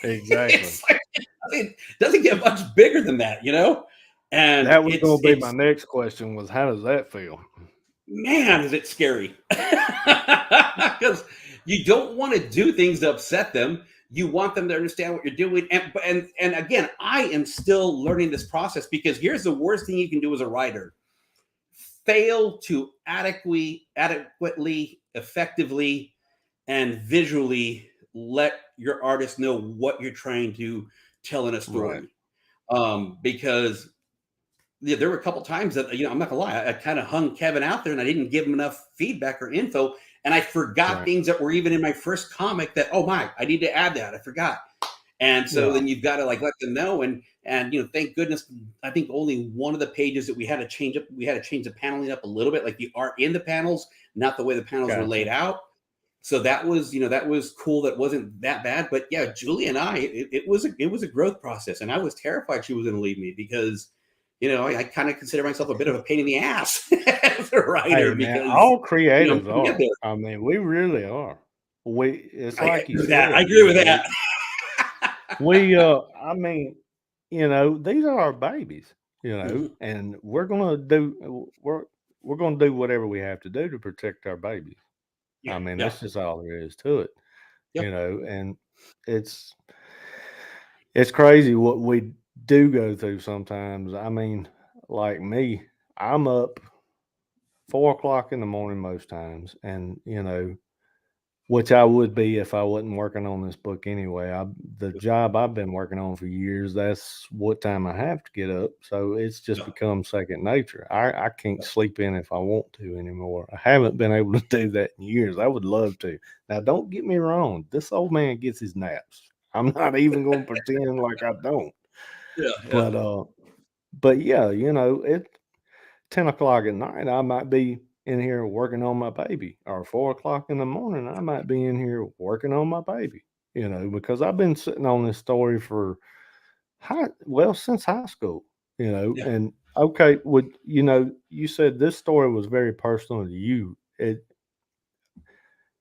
exactly. It's like, it doesn't get much bigger than that. And That was gonna be my next question, was how does that feel? man, is it scary, because you don't want to do things to upset them. You want them to understand what you're doing. And again, I am still learning this process, because here's the worst thing you can do as a writer: fail to adequately, effectively, and visually let your artist know what you're trying to tell in a Right, story. Because there were a couple times that I'm not gonna lie, I kind of hung Kevin out there and I didn't give him enough feedback or info, and I forgot right. things that were even in my first comic that, oh my, I need to add that, I forgot. And so Yeah, then you've got to like let them know, and thank goodness, I think only one of the pages that we had to change up, we had to change the paneling up a little bit, like the art in the panels, not the way the panels were gotcha. laid out. So that was, that was cool. That wasn't that bad. But yeah, Julie and I, it was a growth process, and I was terrified she was going to leave me because, I kind of consider myself a bit of a pain in the ass as a writer Hey, man, because, all creatives you get are. there. I mean, we really are. It's I like agree you with that. I said, agree with that. I mean, these are our babies, Mhm. and we're gonna do whatever we have to do to protect our babies. Yeah, I mean, yeah, that's just all there is to it, yep. and it's it's crazy what we do go through sometimes. I mean, like me, I'm up 4 o'clock in the morning most times, and which I would be if I wasn't working on this book anyway. The job I've been working on for years, that's what time I have to get up. So it's just Yeah, become second nature. I can't sleep in if I want to anymore. I haven't been able to do that in years. I would love to. Now, don't get me wrong. This old man gets his naps. I'm not even going to pretend like I don't. yeah, yeah, But but yeah, it 10 o'clock at night, I might be in here working on my baby, or 4 o'clock in the morning, I might be in here working on my baby, because I've been sitting on this story since high school, yeah. and okay, you said this story was very personal to you.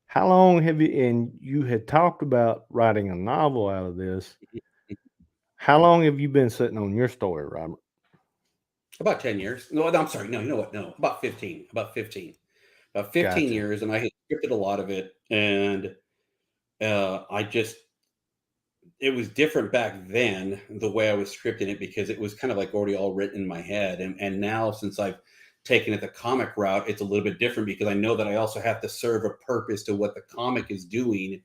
How long have and you had talked about writing a novel out of this. How long have you been sitting on your story, Robert? About 10 years. No, I'm sorry. No, you know what? No, about 15. About 15 Gotcha. years, and I had scripted a lot of it, and I just it was different back then the way I was scripting it because it was kind of like already all written in my head. And now since I've taken it the comic route, it's a little bit different because I know that I also have to serve a purpose to what the comic is doing.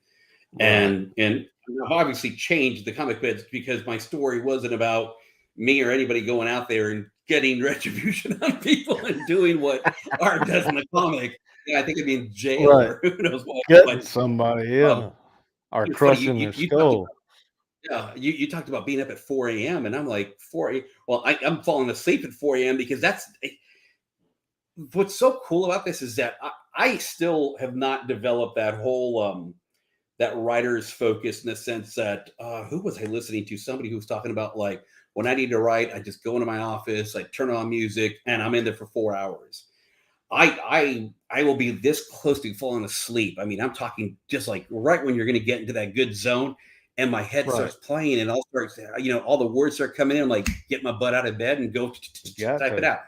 Right. And I've obviously changed the comic bits because my story wasn't about me or anybody going out there and getting retribution on people and doing what art does in the comic. Yeah, I think I'd be in jail Right. or who knows what. Getting But somebody, um, yeah. Or it's funny crushing their you talked skull. about, yeah, you talked about being up at 4 a.m. and I'm like 4 a.m. Well, I'm falling asleep at 4 a.m. because that's what's so cool about this is that I still have not developed that whole that writer's focus in the sense that who was I listening to? Somebody who was talking about like when I need to write, I just go into my office, I turn on music, and I'm in there for 4 hours. I will be this close to falling asleep. I mean, I'm talking just like right when you're going to get into that good zone, and my head Right. starts playing, and I'll start, all the words start coming in. I'm like, get my butt out of bed and go You got type it to. out.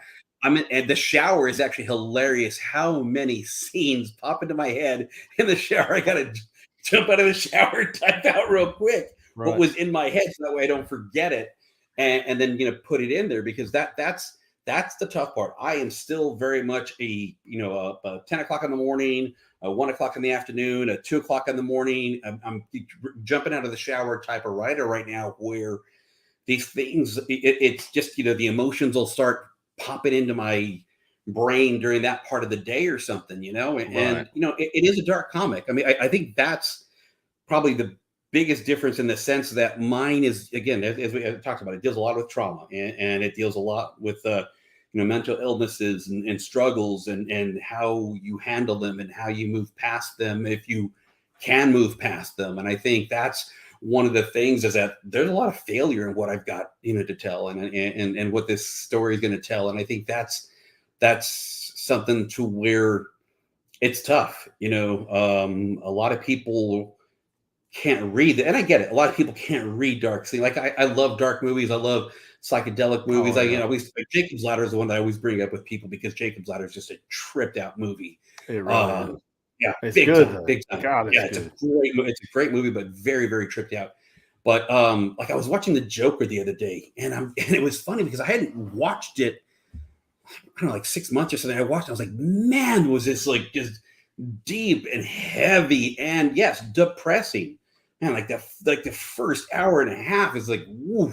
And the shower is actually hilarious. How many scenes pop into my head in the shower? I gotta jump out of the shower, type out real quick what Right. was in my head, so that way I don't forget it, and then put it in there because that's the tough part. I am still very much a 10 o'clock in the morning, a 1 o'clock in the afternoon, a 2 o'clock in the morning. I'm jumping out of the shower type of writer right now, where these things, it's just the emotions will start popping into my brain during that part of the day or something, Right. and it is a dark comic. I mean, I think that's probably the biggest difference in the sense that mine is, again, as we talked about, it deals a lot with trauma, and it deals a lot with mental illnesses and struggles, and how you handle them and how you move past them if you can move past them. And I think that's one of the things is that there's a lot of failure in what I've got to tell, and what this story is going to tell. And I think that's something to where it's tough. A lot of people can't read it. And I get it. A lot of people can't read dark things. Like I love dark movies. I love psychedelic movies. Oh, I, yeah. always like Jacob's Ladder is the one that I always bring up with people because Jacob's Ladder is just a tripped out movie. It really is. Um, yeah, It's big good time, though. big time. God, it's Yeah, good. it's a great movie, but very, very tripped out. But like I was watching The Joker the other day, and it was funny because I hadn't watched it, I don't know, like 6 months or something. I watched it, I was like, man, was this like just deep and heavy and yes, depressing. Man, like the first hour and a half is like woo,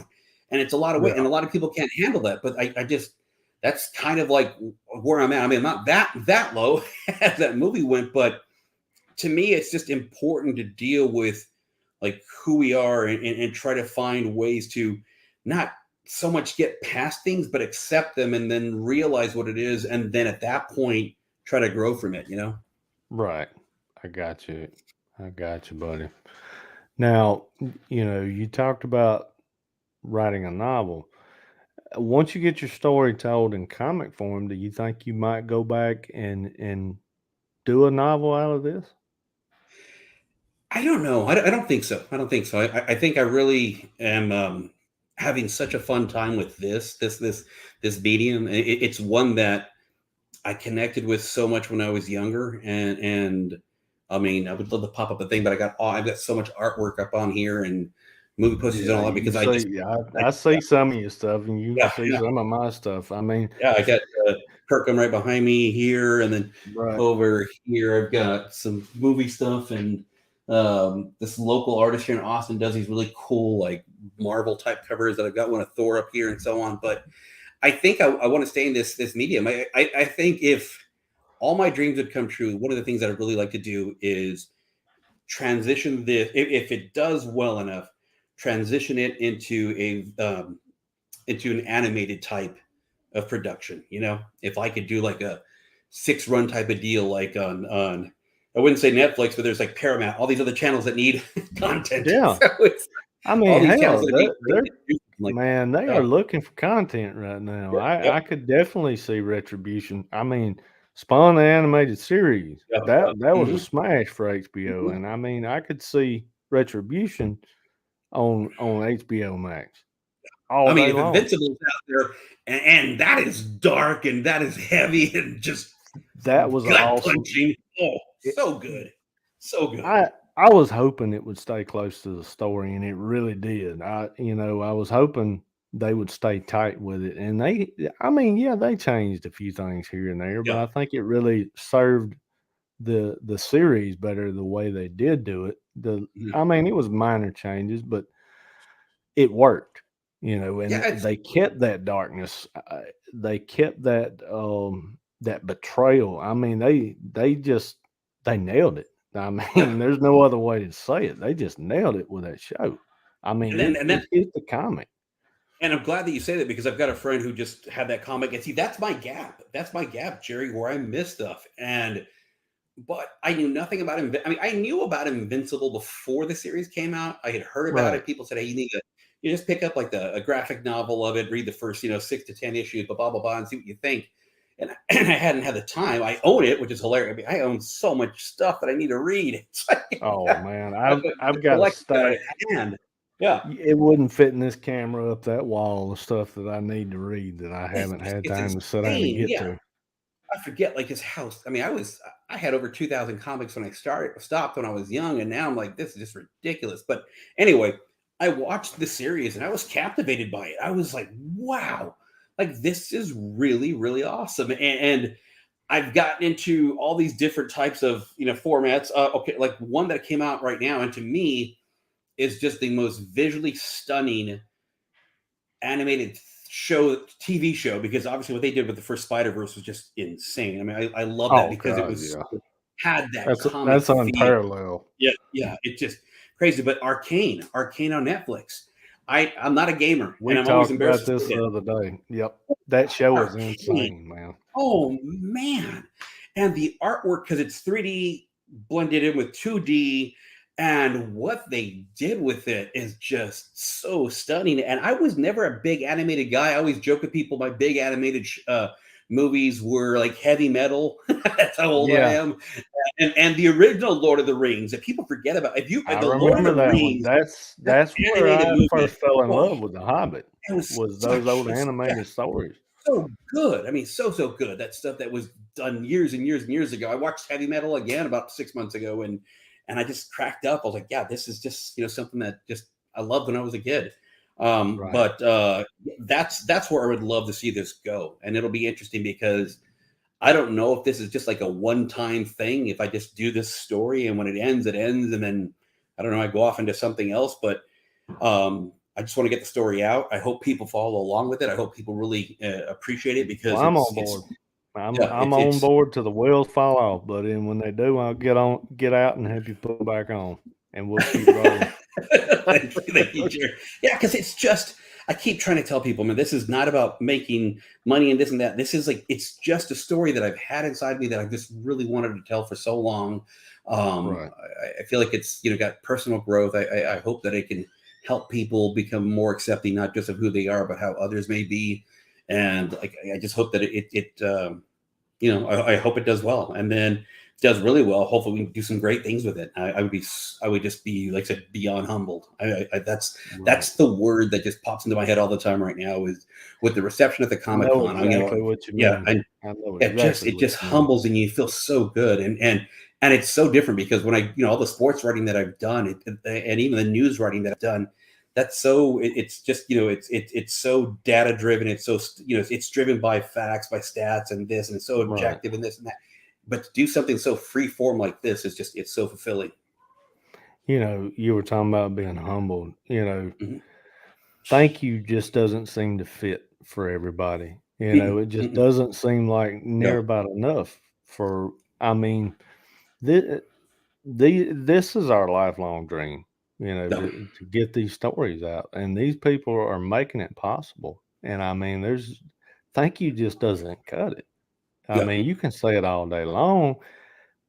and it's a lot of weight, Yeah. and a lot of people can't handle that. But I just that's kind of like where I'm at. I mean, I'm not that low as that movie went, but to me, it's just important to deal with like who we are, and try to find ways to not so much get past things, but accept them and then realize what it is, and then at that point try to grow from it. Right. I got you. I got you, buddy. Now, you talked about writing a novel. Once you get your story told in comic form, do you think you might go back and do a novel out of this? I don't know. I don't think so. I don't think so. I think I really am having such a fun time with this medium. It's one that I connected with so much when I was younger, and I mean, I would love to pop up a thing, but I've got so much artwork up on here and movie posters and Yeah, all that you because I just see, I, I see some of your stuff, and you yeah, see yeah, some of my stuff. I mean, yeah. I got Kirkham right behind me here, and then right. over here I've got some movie stuff, and this local artist here in Austin does these really cool like Marvel type covers that I've got one of Thor up here and so on. But I think I want to stay in this medium. I think if all my dreams would come true, one of the things that I'd really like to do is transition this, if it does well enough, transition it into an animated type of production. If I could do like a 6 run type of deal, like on I wouldn't say Netflix, but there's like Paramount, all these other channels that need content. Yeah. So it's I all mean, these channels hell, that are being they're created to do something like man, they that. are looking for content right now. Yep, I could definitely see Retribution. I mean, Spawn the animated series, yep, that yep. that was a Mhm, smash for HBO, mhm. and I mean, I could see Retribution on HBO Max all I mean, day if long. Invincible's out there, and that is dark and that is heavy and just That was gut awesome. punching. Oh, It, so good, so good. I was hoping it would stay close to the story, and it really did. I was hoping they would stay tight with it, and I mean, yeah, they changed a few things here and there, but Yeah, I think it really served the series better the way they did do it. mhm. I mean, it was minor changes, but it worked, Yeah. and they kept that darkness. They kept that betrayal. I mean, they nailed it. I Yeah, mean, there's no other way to say it. They just nailed it with that show. I mean, and then and it that hit the comic. and I'm glad that you say that because I've got a friend who just had that comic, and see, that's my gap. That's my gap, Jerry, where I miss stuff. And but I knew nothing about him. I mean, I knew about Invincible before the series came out. I had heard about Right. it. People said, "Hey, you just pick up like a graphic novel of it, read the first 6 to 10 issues, blah blah blah, blah, and see what you think." And, and I hadn't had the time. I own it, which is hilarious. I mean, I own so much stuff that I need to read. It's like Oh man, I've I've to got a collect that stack. at hand. Yeah, It wouldn't fit in this camera up that wall of stuff that I need to read that I haven't had it's time to sit down and insane. get Yeah, to. I forget like his house. I mean, I had over 2,000 comics when I stopped when I was young, and now I'm like, this is just ridiculous. But anyway, I watched the series and I was captivated by it. I was like, wow, like this is really, really awesome. And I've gotten into all these different types of formats. Okay, like one that came out right now, and to me is just the most visually stunning animated TV show, because obviously what they did with the first Spider-Verse was just insane. I mean, I love that Oh because it god, was yeah. had that comic That's feel. unparalleled. Yeah, yeah, it's just crazy. But Arcane on Netflix. I'm not a gamer, and We I'm always talked embarrassed about to this say the that. other day. Yep. That show is Arcane. insane, man. Oh man. And the artwork, because it's 3D blended in with 2D, and what they did with it is just so stunning. And I was never a big animated guy. I always joke with people my big animated movies were like heavy metal. That's how old I Yeah, am. And the original Lord of the Rings that people forget about. If you I the Lord of remember the that one. Rings, that That's where animated I movie, first fell in oh, love with The Hobbit, it was was those such old animated stories. so good. I mean, so good. That stuff that was done years and years and years ago. I watched Heavy Metal again about 6 months ago, and I just cracked up. I was like, yeah, this is just something that just I loved when I was a kid. Right. But that's where I would love to see this go, and it'll be interesting because I don't know if this is just like a one-time thing. If I just do this story and when it ends, and then I don't know, I go off into something else. But I just want to get the story out. I hope people follow along with it. I hope people really appreciate it Well, because I'm on it's board. I'm yeah, I'm on board till the wheels fall off, buddy. And when they do, I'll get out and help you put them back on, and we'll keep rolling. thank you, Jerry. Yeah, because it's just I keep trying to tell people, man, this is not about making money and this and that. This is like it's just a story that I've had inside me that I just really wanted to tell for so long. Right. I feel like it's, got personal growth. I hope that it can help people become more accepting, not just of who they are, but how others may be. And like, I just hope that I hope it does well. And then does really well. Hopefully we can do some great things with it. I would just be, like I said, beyond humbled. Right. That's the word that just pops into my head all the time right now is with the reception at the I Comic know Con. exactly what you Yeah, mean. and I know it just exactly it what just you mean. humbles and you feel so good. And it's so different because when all the sports writing that I've done, and even the news writing that I've done, that's so it's just it's so data driven. It's so it's driven by facts, by stats, and this, and it's so Right. objective and this and that. But to do something so free form like this is just it's so fulfilling. You were talking about being humbled. Mhm. Thank you just doesn't seem to fit for everybody. Mm-mm, It just mm-mm. doesn't seem like near No, about enough for, I mean, this, this is our lifelong dream, no, to get these stories out. And these people are making it possible. And I mean, thank you just doesn't cut it. I no, mean, you can say it all day long,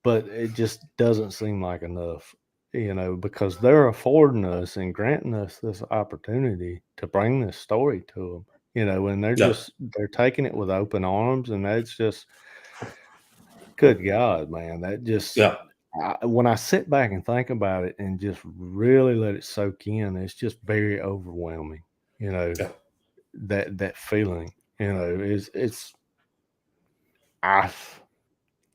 but it just doesn't seem like enough, because they're affording us and granting us this opportunity to bring this story to them, and no, they're taking it with open arms, and that's just, good God, man, that just, yeah, when I sit back and think about it and just really let it soak in, it's just very overwhelming, you know, yeah, that feeling, it's, I,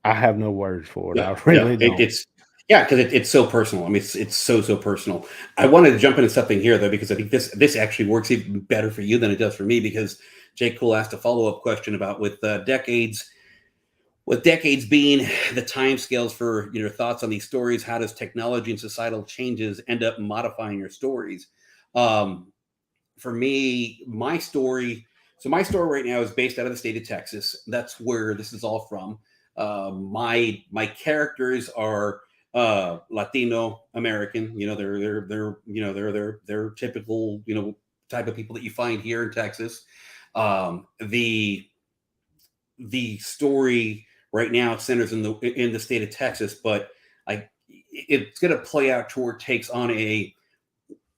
I have no words for it. yeah, I yeah. really don't. It's yeah, because it's so personal. I mean, it's so personal. I wanted to jump into something here though because I think this actually works even better for you than it does for me because Jake Cole asked a follow up question about with decades being the time scales for your thoughts on these stories. How does technology and societal changes end up modifying your stories? Um, for me, my story right now is based out of the state of Texas. That's where this is all from. My characters are Latino American. They're typical type of people that you find here in Texas. The story right now centers in the state of Texas, but I it's going to play out to where it takes on a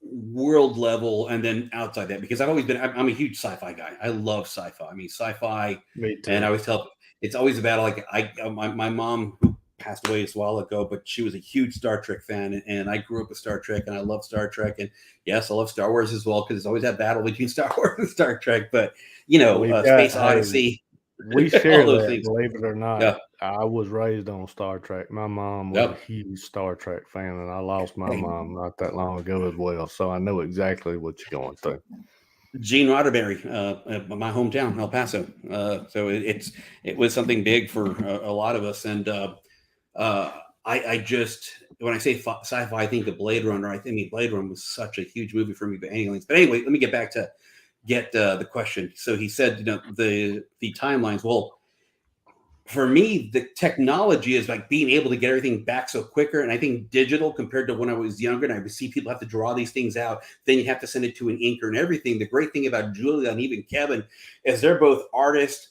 world level and then outside that because I'm a huge sci-fi guy. I love sci-fi. I mean sci-fi, Me and I too. always tell it's always about like my mom who passed away a while ago, but she was a huge Star Trek fan, and I grew up with Star Trek, and I love Star Trek, and yes, I love Star Wars as well because it's always that battle between Star Wars and Star Trek. But We've got Space hey, Odyssey, we all share those that, things. believe it or not. Yeah, I was raised on Star Trek. My mom was a yep. huge Star Trek fan, and I lost my Hey, mom not that long ago as well. So I know exactly what you're going through. Gene Roddenberry, my hometown, El Paso. So it was something big for a lot of us. And uh, I just when I say sci-fi, I think of Blade Runner. I mean, Blade Runner was such a huge movie for me. But anyways, let me get back to get the question. So he said, the timelines. Well, for me, the technology is like being able to get everything back so quicker. And I think digital compared to when I was younger, and I would see people have to draw these things out, then you have to send it to an inker and everything. The great thing about Julia and even Kevin is they're both artists,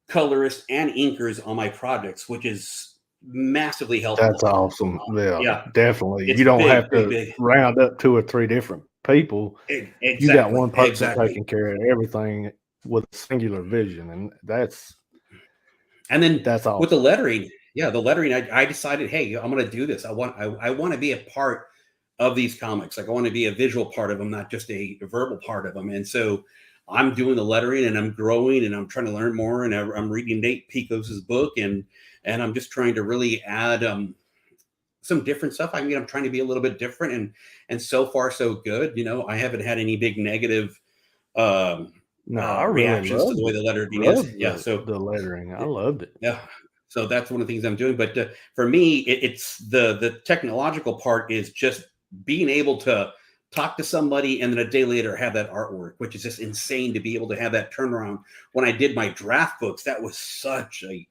colorists, and inkers on my projects, which is massively That's helpful. awesome. Yeah, Yeah, definitely. it's You don't big, have big, to big. round up two or three different people. You got Exactly, one person exactly. taking care of everything with a singular vision, and And then that's with the awesome. lettering, yeah, the lettering, I decided, hey, I'm going to do this. I want to be a part of these comics. Like I want to be a visual part of them, not just a verbal part of them. And so I'm doing the lettering and I'm growing and I'm trying to learn more. And I'm reading Nate Picos's book and I'm just trying to really add some different stuff. I mean, I'm trying to be a little bit different and so far so good. I haven't had any big negative um, No, I really reactions to the loved way it. the lettering is. Loved Yeah. So the lettering. I loved it. yeah. So that's one of the things I'm doing. But for me, it's the technological part is just being able to talk to somebody and then a day later have that artwork, which is just insane to be able to have that turnaround. When I did my draft books, that was such a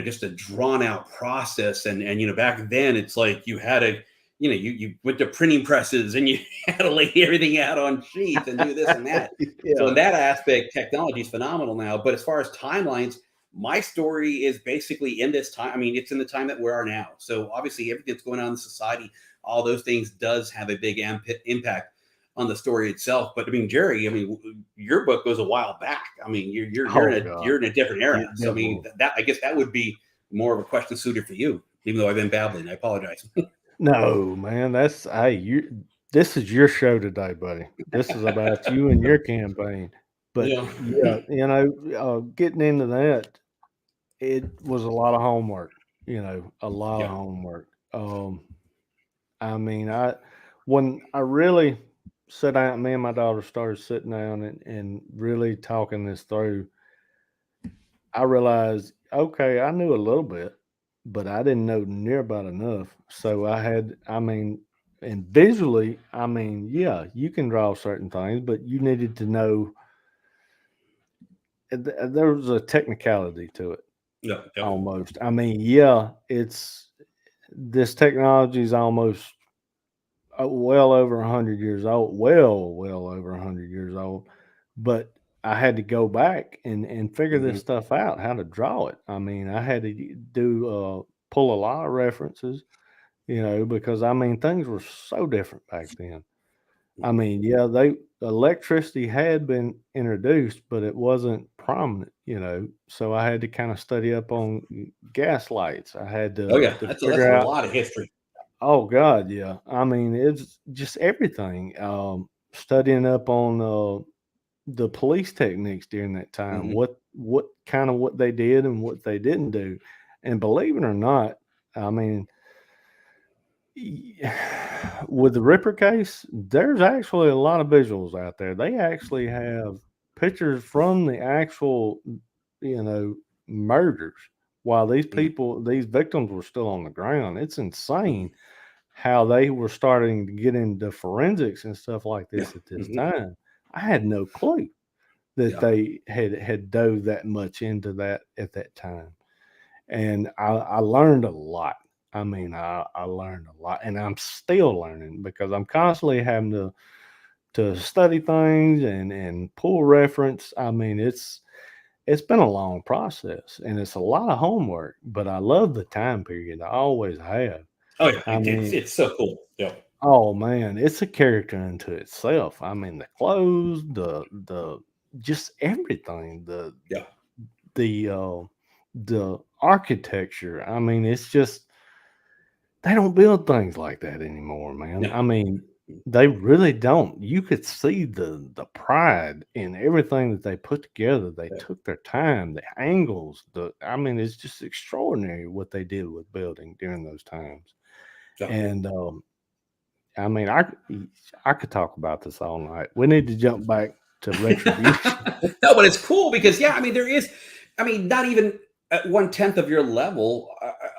just a drawn out process. And back then it's like you had to you went to printing presses and you had to lay everything out on sheets and do this and that. So Yeah. in that aspect, technology is phenomenal now. But as far as timelines, my story is basically in this time. I mean, it's in the time that we are now. So obviously everything that's going on in society, all those things does have a big impact on the story itself. But I mean, Jerry, I mean, your book goes a while back. I mean, you're Oh in God, you're in a different era. it So I mean, definitely. that I guess that would be more of a question suited for you, even though I've been babbling. I apologize. No, man, that's hey, you. This is your show today, buddy. This is about you and your campaign. But Yeah. yeah, getting into that, it was a lot of homework. A lot of Yeah. homework. I mean, when I really sat down, me and my daughter started sitting down and really talking this through. I realized, okay, I knew a little bit, but I didn't know near about enough. So I mean, and visually, I mean, yeah, you can draw certain things, but you needed to know there was a technicality to it Yeah. Definitely. almost. I mean, yeah, it's this technology is almost well over 100 years old, well over 100 years old, but I had to go back and figure this Hmm. stuff out, how to draw it. I mean, I had to do pull a lot of references, because I mean things were so different back then. I mean, yeah, they electricity had been introduced, but it wasn't prominent, So I had to kind of study up on gas lights. I had Oh yeah, to that's figure a out. lot of history. Oh God, yeah. I mean, it's just everything. Studying up on the police techniques during that time, Hmm. what kind of what they did and what they didn't do, and believe it or not, I mean, with the Ripper case, there's actually a lot of visuals out there. They actually have pictures from the actual, you know, murders while these victims were still on the ground. It's Hmm. insane how they were starting to get into forensics and stuff like Yeah. this at this Hmm. time. I had no clue that Yeah. they had dove that much into that at that time, and I learned a lot. I mean, I learned a lot, and I'm still learning because I'm constantly having to study things and pull reference. I mean, it's been a long process, and it's a lot of homework, but I love the time period. I always have. Oh yeah, I mean, it's so cool. Yeah. oh man, it's a character unto itself. I mean, the clothes, the just everything, Yeah. the uh the architecture. I mean, it's just they don't build things like that anymore, man. No. I mean, they really don't. You could see the pride in everything that they put together. They Yeah. took their time, the angles, the I mean, it's just extraordinary what they did with building during those times. Yeah. And I mean, I could talk about this all night. We need to jump back to Retribution. No, but it's cool because yeah, I mean there is, I mean not even at 1/10 of your level.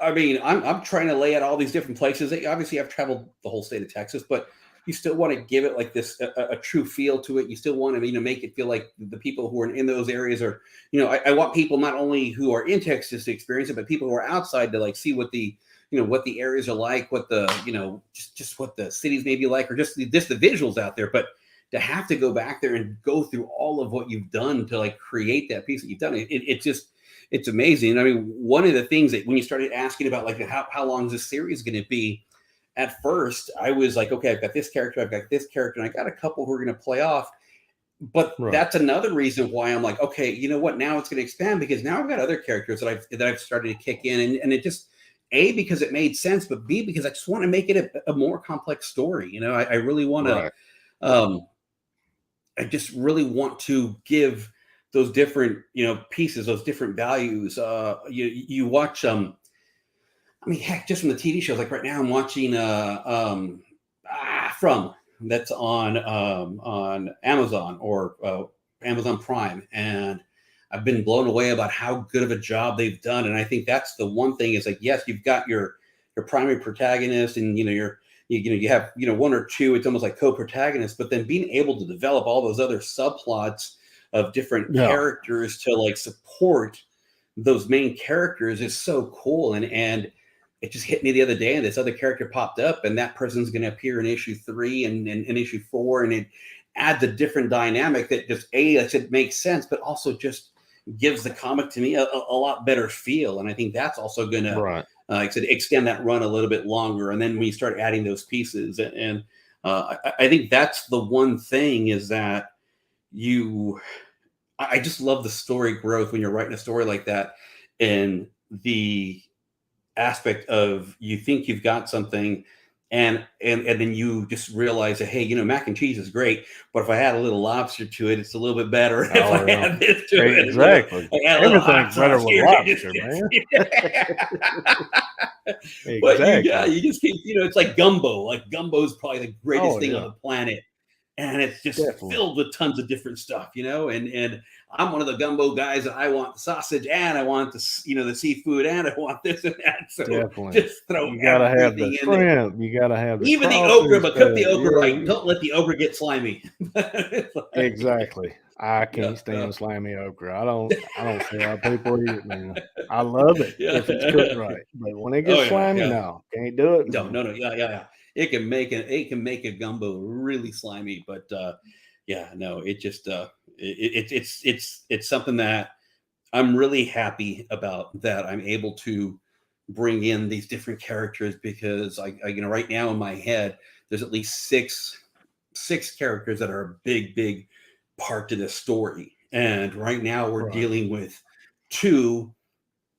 I mean I'm trying to lay out all these different places. Obviously, I've traveled the whole state of Texas, but you still want to give it like this a true feel to it. You still want to make it feel like the people who are in those areas are I want people not only who are in Texas to experience it, but people who are outside to like see what the what the areas are like, what the just what the cities may be like, or just the visuals out there. But to have to go back there and go through all of what you've done to like create that piece that you've done, it just it's amazing. I mean, one of the things that when you started asking about like how long is this series going to be, at first I was like, okay, I've got this character, I've got this character, and I got a couple who are going to play off. But Right, that's another reason why I'm like, okay, you know what? Now it's going to expand because now I've got other characters that I've started to kick in, and it just a because it made sense, but b because I just want to make it a more complex story. I really want to. right. Um, I just really want to give those different, pieces, those different values. You watch, I mean, heck, just from the TV shows. Like right now, I'm watching From that's on Amazon or Amazon Prime, and I've been blown away about how good of a job they've done. And I think that's the one thing is like, yes, you've got your primary protagonist, and you have one or two. It's almost like co-protagonists, but then being able to develop all those other subplots of different Yeah, characters to like support those main characters is so cool. And it just hit me the other day, and this other character popped up, and that person's going to appear in issue 3 and issue 4, and it adds a different dynamic that just I said makes sense, but also just gives the comic to me a lot better feel. And I think that's also going to, Right. like I said, extend that run a little bit longer. And then when you start adding those pieces, and I think that's the one thing is that you, I just love the story growth when you're writing a story like that, and the aspect of you think you've got something, and then you just realize that, hey, mac and cheese is great, but if I add a little lobster to it, it's a little bit better. If Oh I yeah. add this to it, Exactly. I add a little hot Everything's better sauce with here, lobster, man. but Exactly. you just keep, it's like gumbo. Like gumbo is probably the greatest Oh thing on yeah. the planet, and it's just Definitely. filled with tons of different stuff, and I'm one of the gumbo guys that I want the sausage, and I want the seafood, and I want this and that. So Definitely. just throw You gotta have the everything in there. shrimp. You gotta have the Even the okra, crawfish. but cook the okra right. Yeah. Don't let the okra get slimy. Exactly. I Yeah, can't stand slimy okra. I don't see how people eat it, man. I love it yeah. if it's cooked right. But when it Oh gets yeah, slimy, yeah. no. Can't do it, No, man. no, no. Yeah, yeah, yeah. It can make a gumbo really slimy, but yeah, no. It just it's something that I'm really happy about, that I'm able to bring in these different characters, because right now in my head there's at least six characters that are a big part to this story, and right now we're Right. dealing with two.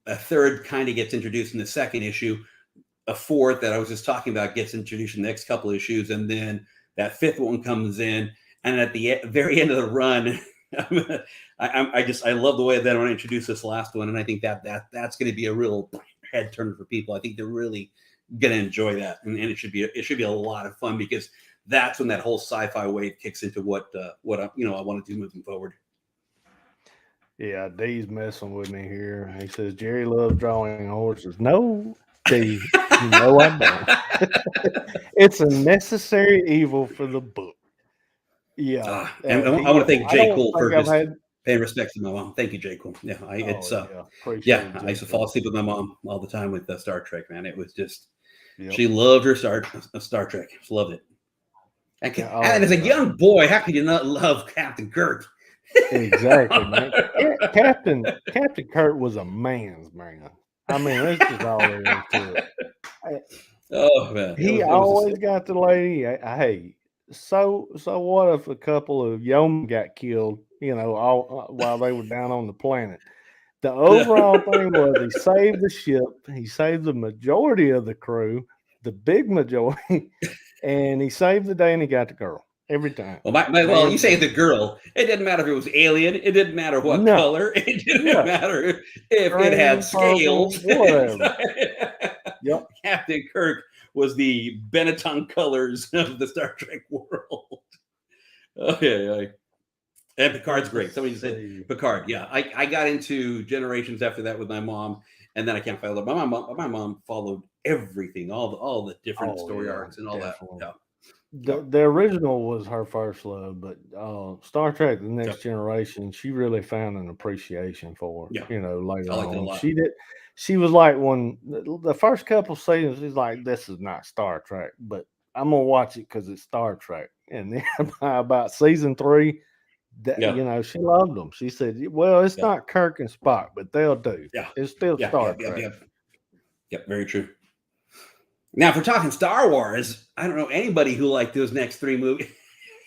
A third kind of gets introduced in the second issue. A fourth that I was just talking about gets introduced in the next couple of issues, and then that fifth one comes in, and at the very end of the run, I love the way that I want to introduce this last one, and I think that's going to be a real head turner for people. I think they're really going to enjoy that, and it should be a lot of fun, because that's when that whole sci-fi wave kicks into what I want to do moving forward. Yeah, D's messing with me here. He says Jerry loves drawing horses. No, D, you know I don't. It's a necessary evil for the book. Yeah, And I want he. to thank I Jay don't Cool think for I've just had. paying respects to my mom. Thank you, Jay Cool. Yeah, Oh yeah, yeah. appreciate it, I J. used to fall Cool. asleep with my mom all the time with Star Trek. Man, it was just, Yep. she loved her Star Trek. She loved it. And Oh as a yeah, young boy, how could you not love Captain Kirk? exactly, man. Captain Kurt was a man's man. I mean, that's just all there is to it. I- Oh man, it He was just, always got the lady. Hey, so what if a couple of yeomen got killed? All while they were down on the planet. The overall thing was he saved the ship. He saved the majority of the crew, the big majority, and he saved the day. And he got the girl every time, well, you hands say down. the girl. It didn't matter if it was alien. It didn't matter what No, color. It didn't no, matter if it had green, purple, scales. whatever. Yep. Captain Kirk was the Benetton colors of the Star Trek world. Okay, and Picard's great. Let's Somebody just said see. Picard. Yeah, I got into Generations after that with my mom, and then I can't follow. My mom followed everything, all the different Oh story yeah, arcs and all that. definitely. Yeah, yeah, The original was her first love, but Star Trek: The yeah, Next Generation, she really found an appreciation for. yeah. Later I liked it a on, lot. she did. She was like when the first couple seasons, she's like, "This is not Star Trek," but I'm gonna watch it because it's Star Trek. And then by about season three, Yeah, she loved them. She said, "Well, it's yeah, not Kirk and Spock, but they'll do. yeah, It's still yeah, yeah, Star yeah, Trek." yeah. Yeah, very true. Now, if we're talking Star Wars, I don't know anybody who liked those next three movies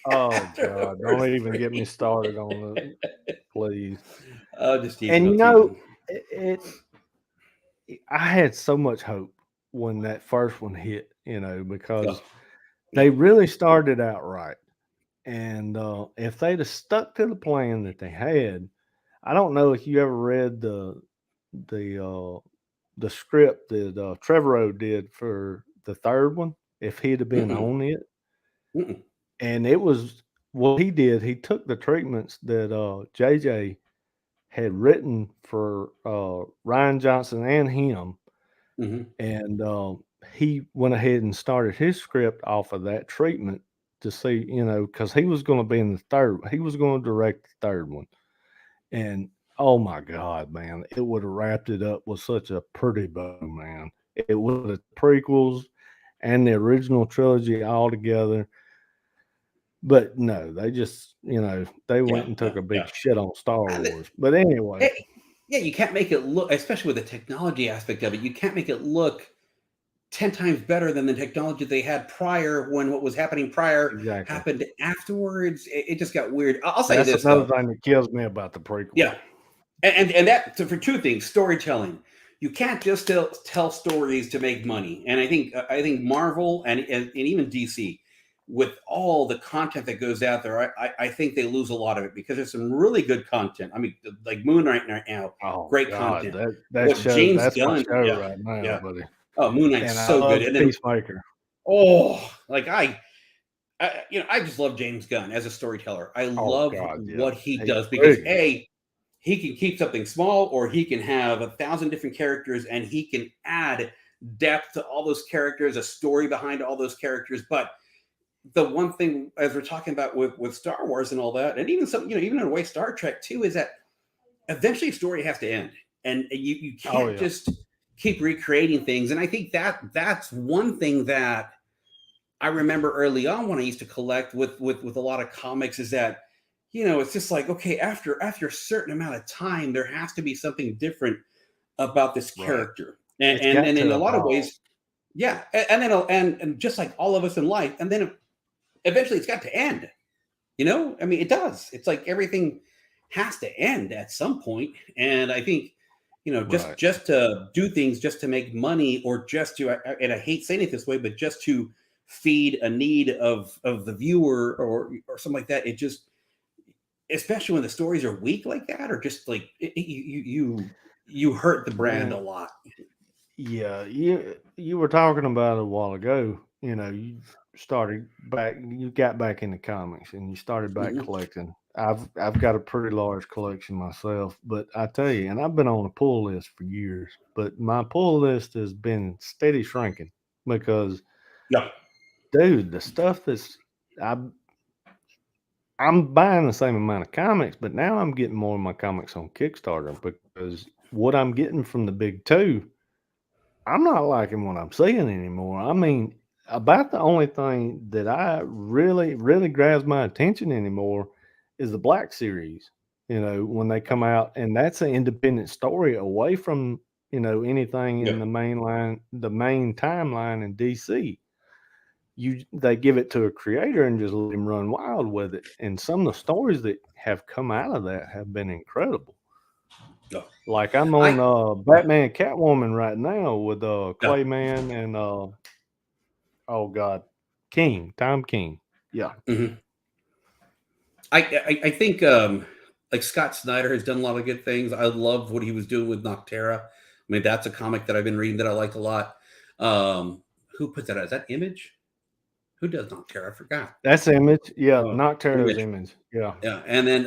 Oh after the God, don't first even get me three. started on the please. Oh, just teasing. And I'm teasing. I had so much hope when that first one hit, Yeah, because yeah. they really started out right. And if they'd have stuck to the plan that they had, I don't know if you ever read the the script that Trevorrow did for the third one. If he'd have been Mm-mm, on it, mm-mm, and it was what he did, he took the treatments that JJ had written for Ryan Johnson and him, mm-hmm, and he went ahead and started his script off of that treatment to see, because he was going to be in the third. He was going to direct the third one, and oh my God, man, it would have wrapped it up with such a pretty bow, man. It would have prequels and the original trilogy all together. But no, they just, they went Yeah, and yeah, took a big yeah. shit on Star And Wars. But anyway, yeah, you can't make it look, especially with the technology aspect of it, you can't make it look 10 times better than the technology they had prior when what was happening prior exactly. happened afterwards. It just got weird. I'll say That's this another though. thing that kills me about the prequels. Yeah. And that so for two things, storytelling. You can't just tell stories to make money. And I think Marvel and even DC, with all the content that goes out there, I think they lose a lot of it because there's some really good content. I mean, like Moon Knight right now, Oh great God, content. that What show, James that's my Gunn, show yeah, right now, yeah. buddy. Oh, Moon Knight's And I so good. love And then Peacemaker. like I just love James Gunn as a storyteller. I Oh love God, yeah. what he He's does because brilliant. he can keep something small or he can have 1,000 different characters and he can add depth to all those characters, a story behind all those characters. But the one thing, as we're talking about with Star Wars and all that, and even some, even in a way Star Trek too, is that eventually a story has to end, and you Oh can't yeah. just keep recreating things. And I think that's one thing that I remember early on when I used to collect with a lot of comics is that it's just like, okay, after a certain amount of time there has to be something different about this Right. character. and It's and, got and in to a lot of evolve. ways, yeah. And just like all of us in life, and then eventually it's got to end. I mean, it does. It's like everything has to end at some point. And I think just Right. just to do things just to make money, or just to, and I hate saying it this way, but just to feed a need of the viewer, or something like that. It just, especially when the stories are weak like that, or just like you hurt the brand a Man, lot. yeah, you were talking about it a while ago. You got back into comics and you started back Mhm. collecting. I've got a pretty large collection myself, but I tell you, and I've been on a pull list for years, but my pull list has been steady shrinking because, Yeah. dude, the stuff I I'm buying the same amount of comics, but now I'm getting more of my comics on Kickstarter because what I'm getting from the big two, I'm not liking what I'm seeing anymore. I mean, about the only thing that I really, really grabs my attention anymore is the Black series. When they come out, and that's an independent story away from anything Yeah. in the main timeline in DC. They give it to a creator and just let him run wild with it. And some of the stories that have come out of that have been incredible. Yeah. Like I'm I on Batman Catwoman right now with Yeah. Clayman and oh god, Tom King. Yeah. Mhm. I think like Scott Snyder has done a lot of good things. I love what he was doing with Noctera. I mean, that's a comic that I've been reading that I like a lot. Um, who put that out? Is that Image? Who does Noctera? I forgot. That's Image. Yeah, Oh, Noctero's Image. Image. Yeah. Yeah, and then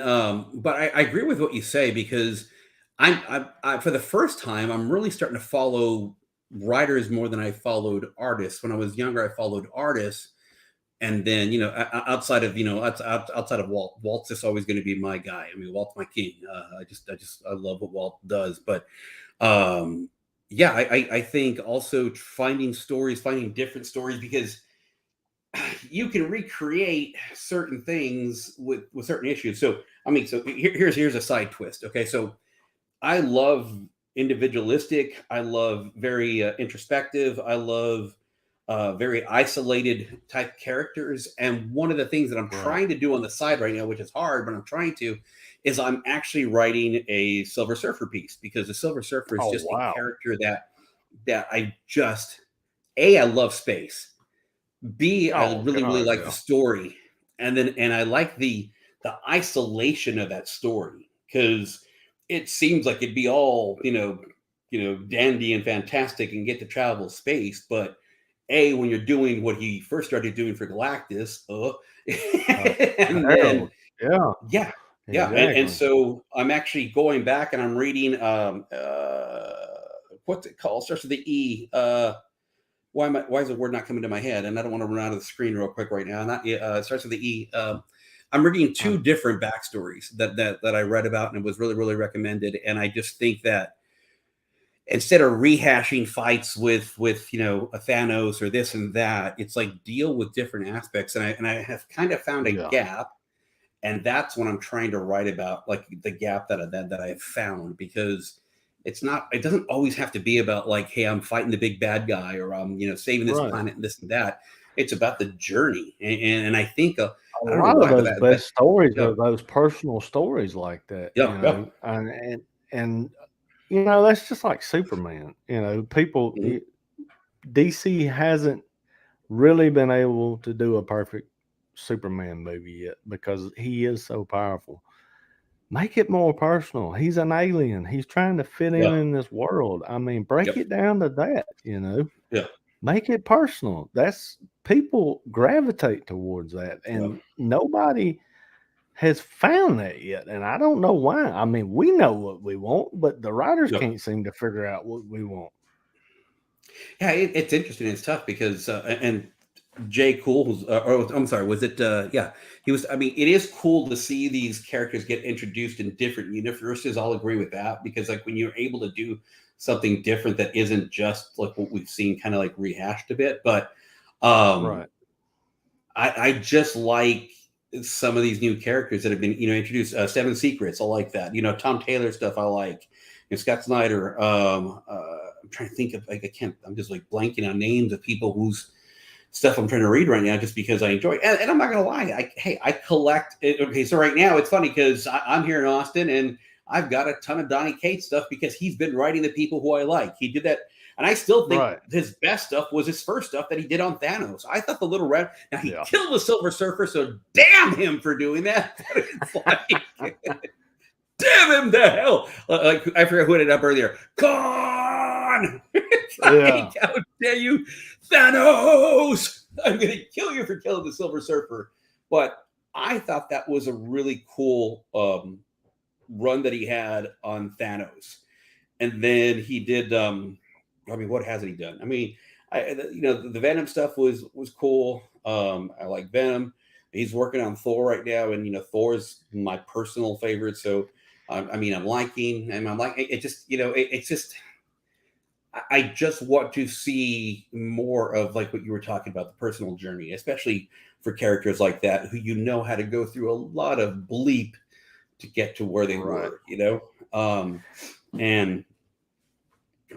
but I agree with what you say because I for the first time I'm really starting to follow writers more than I followed artists. When I was younger, I followed artists, and then outside of outside of Walt's just always going to be my guy. I mean, Walt's my king. I love what Walt does. But um yeah, I think also finding different stories, because you can recreate certain things with certain issues. So I mean, so here's a side twist. Okay, so I love individualistic. I love very introspective. I love very isolated type characters. And one of the things that I'm Right. trying to do on the side right now, which is hard, but I'm trying to, is I'm actually writing a Silver Surfer piece, because the Silver Surfer is Oh just a wow. character that I just, I love space. B, I Oh really really god, like the yeah. story, and I like the isolation of that story, because it seems like it'd be all dandy and fantastic and get to travel space, but when you're doing what he first started doing for Galactus, Uh, and then Harold. Yeah, yeah, yeah, and exactly. so I'm actually going back and I'm reading what's it called? Starts with the E. Why is the word not coming to my head? And I don't want to run out of the screen real quick right now. Not it starts with the E. I'm reading Uh, two different backstories that I read about, and it was really really recommended. And I just think that instead of rehashing fights with a Thanos or this and that, it's like deal with different aspects. And I have kind of found a Yeah. gap, and that's what I'm trying to write about, like the gap that I have found, because it doesn't always have to be about like, hey, I'm fighting the big bad guy, or I'm saving this Right. planet and this and that. It's about the journey, and I think A I don't know lot of why, but those that best stories yeah are those personal stories like that, yeah yeah and that's just like Superman. People mhm, DC hasn't really been able to do a perfect Superman movie yet because he is so powerful. Make it more personal. He's an alien. He's trying to fit yeah in this world. I mean, break yep it down to that. yeah Make it personal. That's people gravitate towards that, yeah and nobody has found that yet. And I don't know why. I mean, we know what we want, but the writers yeah. can't seem to figure out what we want. Yeah, it's interesting. It's tough because and Jay Cool, or I'm sorry, was it? Yeah, he was. I mean, it is cool to see these characters get introduced in different universes. I'll agree with that, because like when you're able to do something different that isn't just like what we've seen, kind of like rehashed a bit. But um, Right. I just like some of these new characters that have been introduced. Seven Secrets, I like that. Tom Taylor stuff, I like. Scott Snyder. I'm trying to think of, like, I can't. I'm just like blanking on names of people whose stuff I'm trying to read right now, just because I enjoy it. And I'm not gonna lie, I collect it. Okay, so right now it's funny because I'm here in Austin and I've got a ton of Donny Cates stuff because he's been writing the people who I like. He did that, and I still think Right. his best stuff was his first stuff that he did on Thanos. I thought the Little Red. Now he Yeah. killed the Silver Surfer, so damn him for doing that. It's like, damn him to hell. Like, I forgot who ended up earlier. Con! It's Yeah. like, how dare you, Thanos! I'm going to kill you for killing the Silver Surfer. But I thought that was a really cool run that he had on Thanos. And then he did, I mean, what hasn't he done? I mean, the Venom stuff was cool. I like Venom. He's working on Thor right now, and Thor's my personal favorite. So I mean, I'm liking, and I'm like, it just, it's just, I just want to see more of like what you were talking about, the personal journey, especially for characters like that who had to go through a lot of bleep to get to where they Right. were. And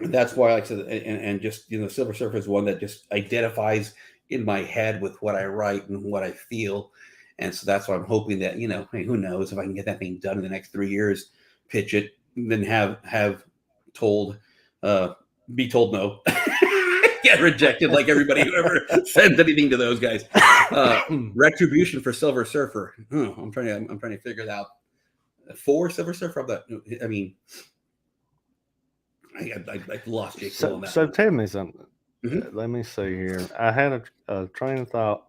that's why, like I said, and just Silver Surfer is one that just identifies in my head with what I write and what I feel, and so that's why I'm hoping that hey, who knows if I can get that thing done in the next 3 years, pitch it, then have told, uh, be told no, get rejected like everybody who ever sends anything to those guys. Retribution for Silver Surfer. I'm trying to figure it out. For Silver Surfer, I mean. I lost Jake Cole on that So one. tell me something. Mhm. Let me see here. I had a train of thought.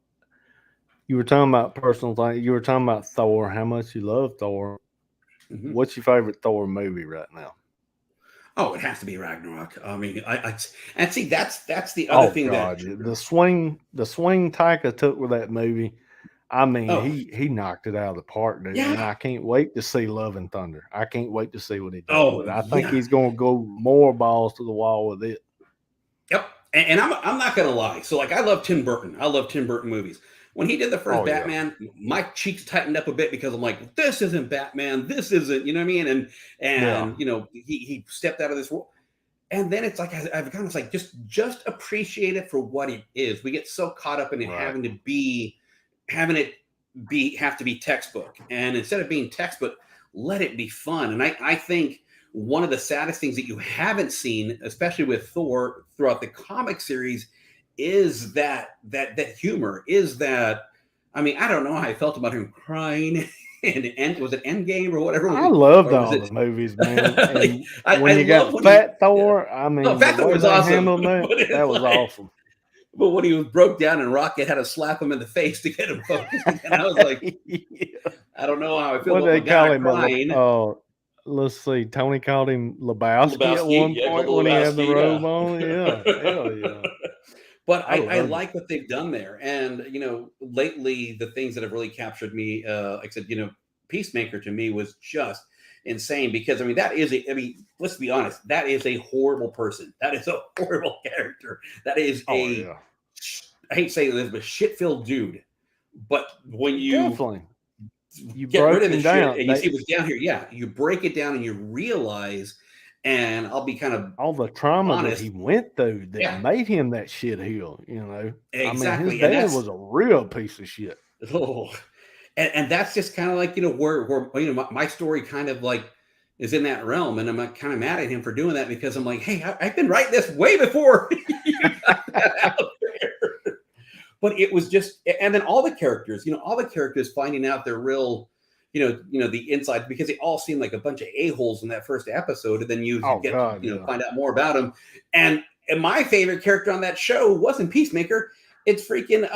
You were talking about personal things. You were talking about Thor. How much you love Thor. Mhm. What's your favorite Thor movie right now? Oh, it has to be Ragnarok. I mean, and see that's the other Oh thing that. God, the swing Taika took with that movie. I mean, Oh he knocked it out of the park, dude. yeah. And I can't wait to see Love and Thunder. I can't wait to see what he does Oh with it. I think yeah. he's going to go more balls to the wall with it. Yep. And I'm not gonna lie. So like, I love Tim Burton. I love Tim Burton movies. When he did the first Oh yeah, Batman, my cheeks tightened up a bit because I'm like, this isn't Batman. This isn't. You know what I mean? yeah, And he stepped out of this world. And then it's like, I've kind of like, just appreciate it for what it is. We get so caught up in it right. having it have to be textbook, and instead of being textbook, let it be fun. And I think one of the saddest things that you haven't seen, especially with Thor throughout the comic series, is that humor, is that. I mean, I don't know how I felt about him crying. And was it Endgame or whatever? I loved Or was all it? the movies, man. Like, And I when you love got when he. Fat Yeah. Thor, I No, mean, the Fat Thor way was they awesome, handled that, but it's that was like, awesome. but when he was broke down and Rocket had to slap him in the face to get him focused again, I was like, Yeah. I don't know how I feel What about they call Madonna him? crying. Let's see. Tony called him Lebowski at Lebowski, one yeah, called point when he had the Lebowski, robe yeah. on. Yeah, hell yeah. But I I loved it. like what they've done there, and lately the things that have really captured me, like I said, Peacemaker to me was just insane because I mean let's be honest, that is a horrible person. That is a horrible character. That is I hate saying this, but shit-filled dude. But when you definitely you get rid of the him shit down, and you see what's down here, you break it down and you realize, and I'll be kind of all the trauma honest, that he went through that made him that shit heel, exactly. I mean, his dad was a real piece of shit. Oh, and that's just kind of like, where my story kind of like is in that realm, and I'm like kind of mad at him for doing that because I'm like, hey, I've been writing this way before you got that out there. But it was just, and then all the characters finding out their real, the inside, because they all seem like a bunch of a-holes in that first episode, and then you get to find out more about them. And my favorite character on that show wasn't Peacemaker. It's freaking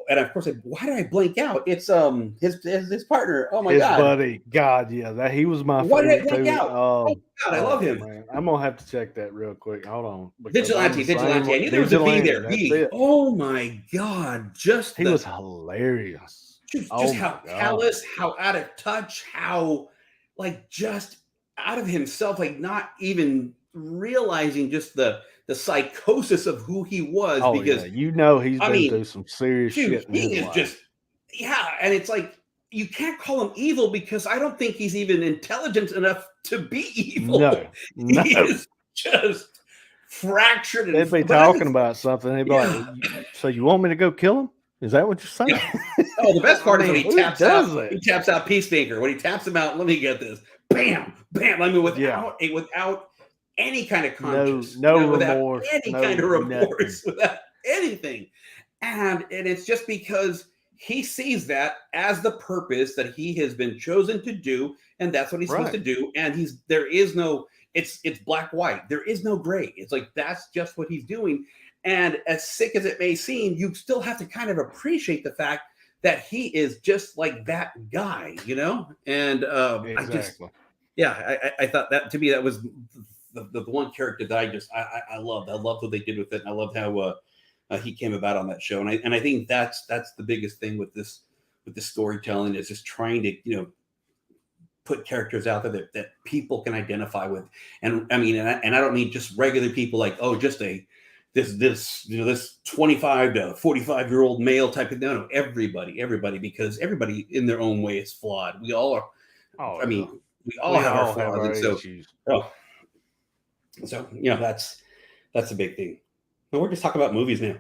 and of course, why did I blank out? It's his partner. Oh my god, his buddy. God, yeah, that he was my why favorite did I blank out? Oh god, I love him. Man. I'm gonna have to check that real quick. Hold on. Vigilante. I knew there was a V there. V. Oh my god, he was hilarious. Just how callous, how out of touch, how like just out of himself, like not even realizing just the psychosis of who he was. Because he's been through some serious shit. He is just and it's like you can't call him evil because I don't think he's even intelligent enough to be evil. No. He is just fractured. They'd be talking about something. They'd be like, "So you want me to go kill him? Is that what you're saying?" Oh, the best part is when he taps out. He taps out Peacemaker. When he taps him out, let me get this. Bam, bam. I mean, without any kind of conscience, no remorse, without any kind of remorse, without anything, and it's just because he sees that as the purpose that he has been chosen to do, and that's what he's supposed to do. And there is no, it's black white. There is no gray. It's like that's just what he's doing. And as sick as it may seem, you still have to kind of appreciate the fact that he is just like that guy, And exactly. I thought that to me that was the one character that I loved. I loved what they did with it, and I loved how he came about on that show. And I think that's the biggest thing with this storytelling is just trying to put characters out there that people can identify with. And I mean, and I don't mean just regular people like just this 25 to 45-year-old male type of no, everybody, because everybody in their own way is flawed. We all are. We all have our flaws, and so that's a big thing. And we're just talking about movies now.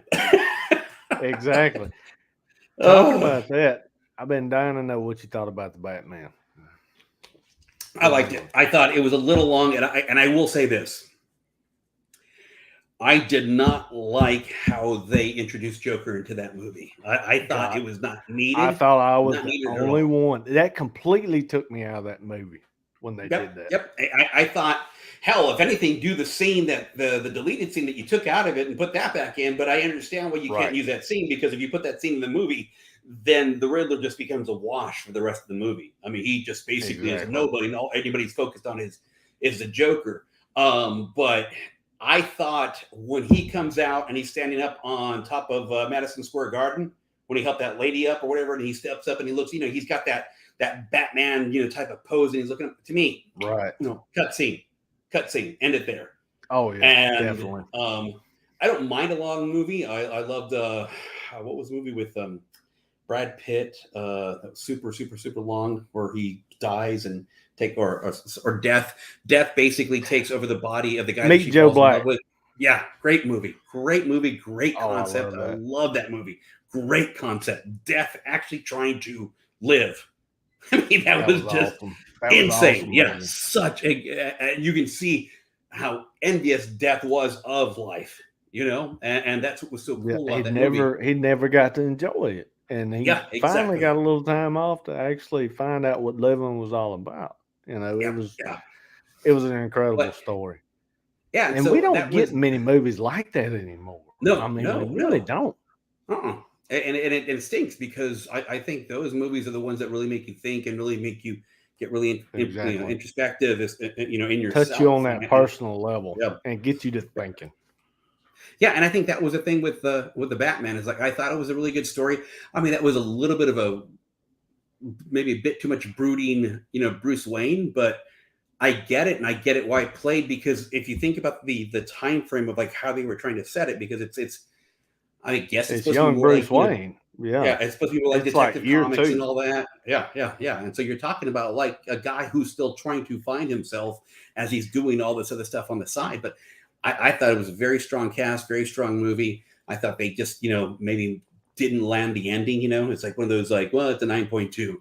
Exactly. Talking about that, I've been dying to know what you thought about the Batman. I liked it. I thought it was a little long, and I will say this. I did not like how they introduced Joker into that movie. I thought it was not needed. I thought I was the only one. That completely took me out of that movie when they did that. Yep. I thought, hell, if anything, do the scene that the deleted scene that you took out of it and put that back in. But I understand why you can't use that scene, because if you put that scene in the movie, then the Riddler just becomes a wash for the rest of the movie. I mean, he just basically is nobody. And all anybody's focused on is the Joker. But I thought when he comes out and he's standing up on top of Madison Square Garden, when he helped that lady up or whatever, and he steps up and he looks, he's got that Batman, type of pose, and he's looking up to me. Right. Cut scene, end it there. Oh yeah, and, definitely. I don't mind a long movie. I loved what was the movie with Brad Pitt? That was super, super, super long, where he dies and or death basically takes over the body of the guy. Meet Joe Black. Yeah, great movie, great concept. I love that movie. Great concept. Death actually trying to live. I mean, that was just awesome. Insane. Awesome, such a. You can see how envious Death was of life. And that's what was so cool about that movie. He never got to enjoy it, and he finally got a little time off to actually find out what living was all about. It was an incredible story. Yeah, and we don't get many movies like that anymore. No, I mean, we really don't. And it stinks, because I think those movies are the ones that really make you think and really make you get really introspective, in yourself. Touch you on that personal level and get you to thinking. Yeah, and I think that was the thing with the Batman, is like I thought it was a really good story. I mean, that was a little bit of maybe a bit too much brooding, Bruce Wayne, but I get it, and I get it why it played, because if you think about the time frame of like how they were trying to set it, because it's I guess it's It's supposed to be young more Bruce like, Wayne. yeah, Yeah. it's supposed to be more like It's like Detective year Comics and 2. all that. Yeah, yeah, yeah. And so you're talking about like a guy who's still trying to find himself as he's doing all this other stuff on the side. But I thought it was a very strong cast, very strong movie. I thought they just, maybe didn't land the ending. It's like one of those like, well, it's a 9.2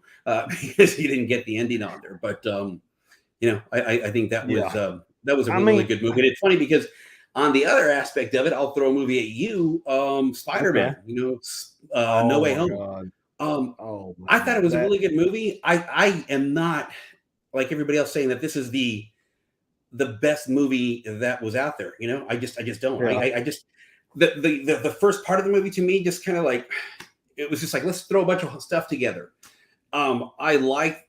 because he didn't get the ending on there. But I think Yeah. that was a I really, really mean, good movie. And it's funny because on the other aspect of it, I'll throw a movie at you, okay. Spider-Man. No Oh Way my Home. God. Um, Oh I thought man. it was a That really good movie. I am not like everybody else saying that this is the best movie that was out there. I just don't. yeah. I just the first part of the movie to me just kind of like, it was just like, let's throw a bunch of stuff together. I like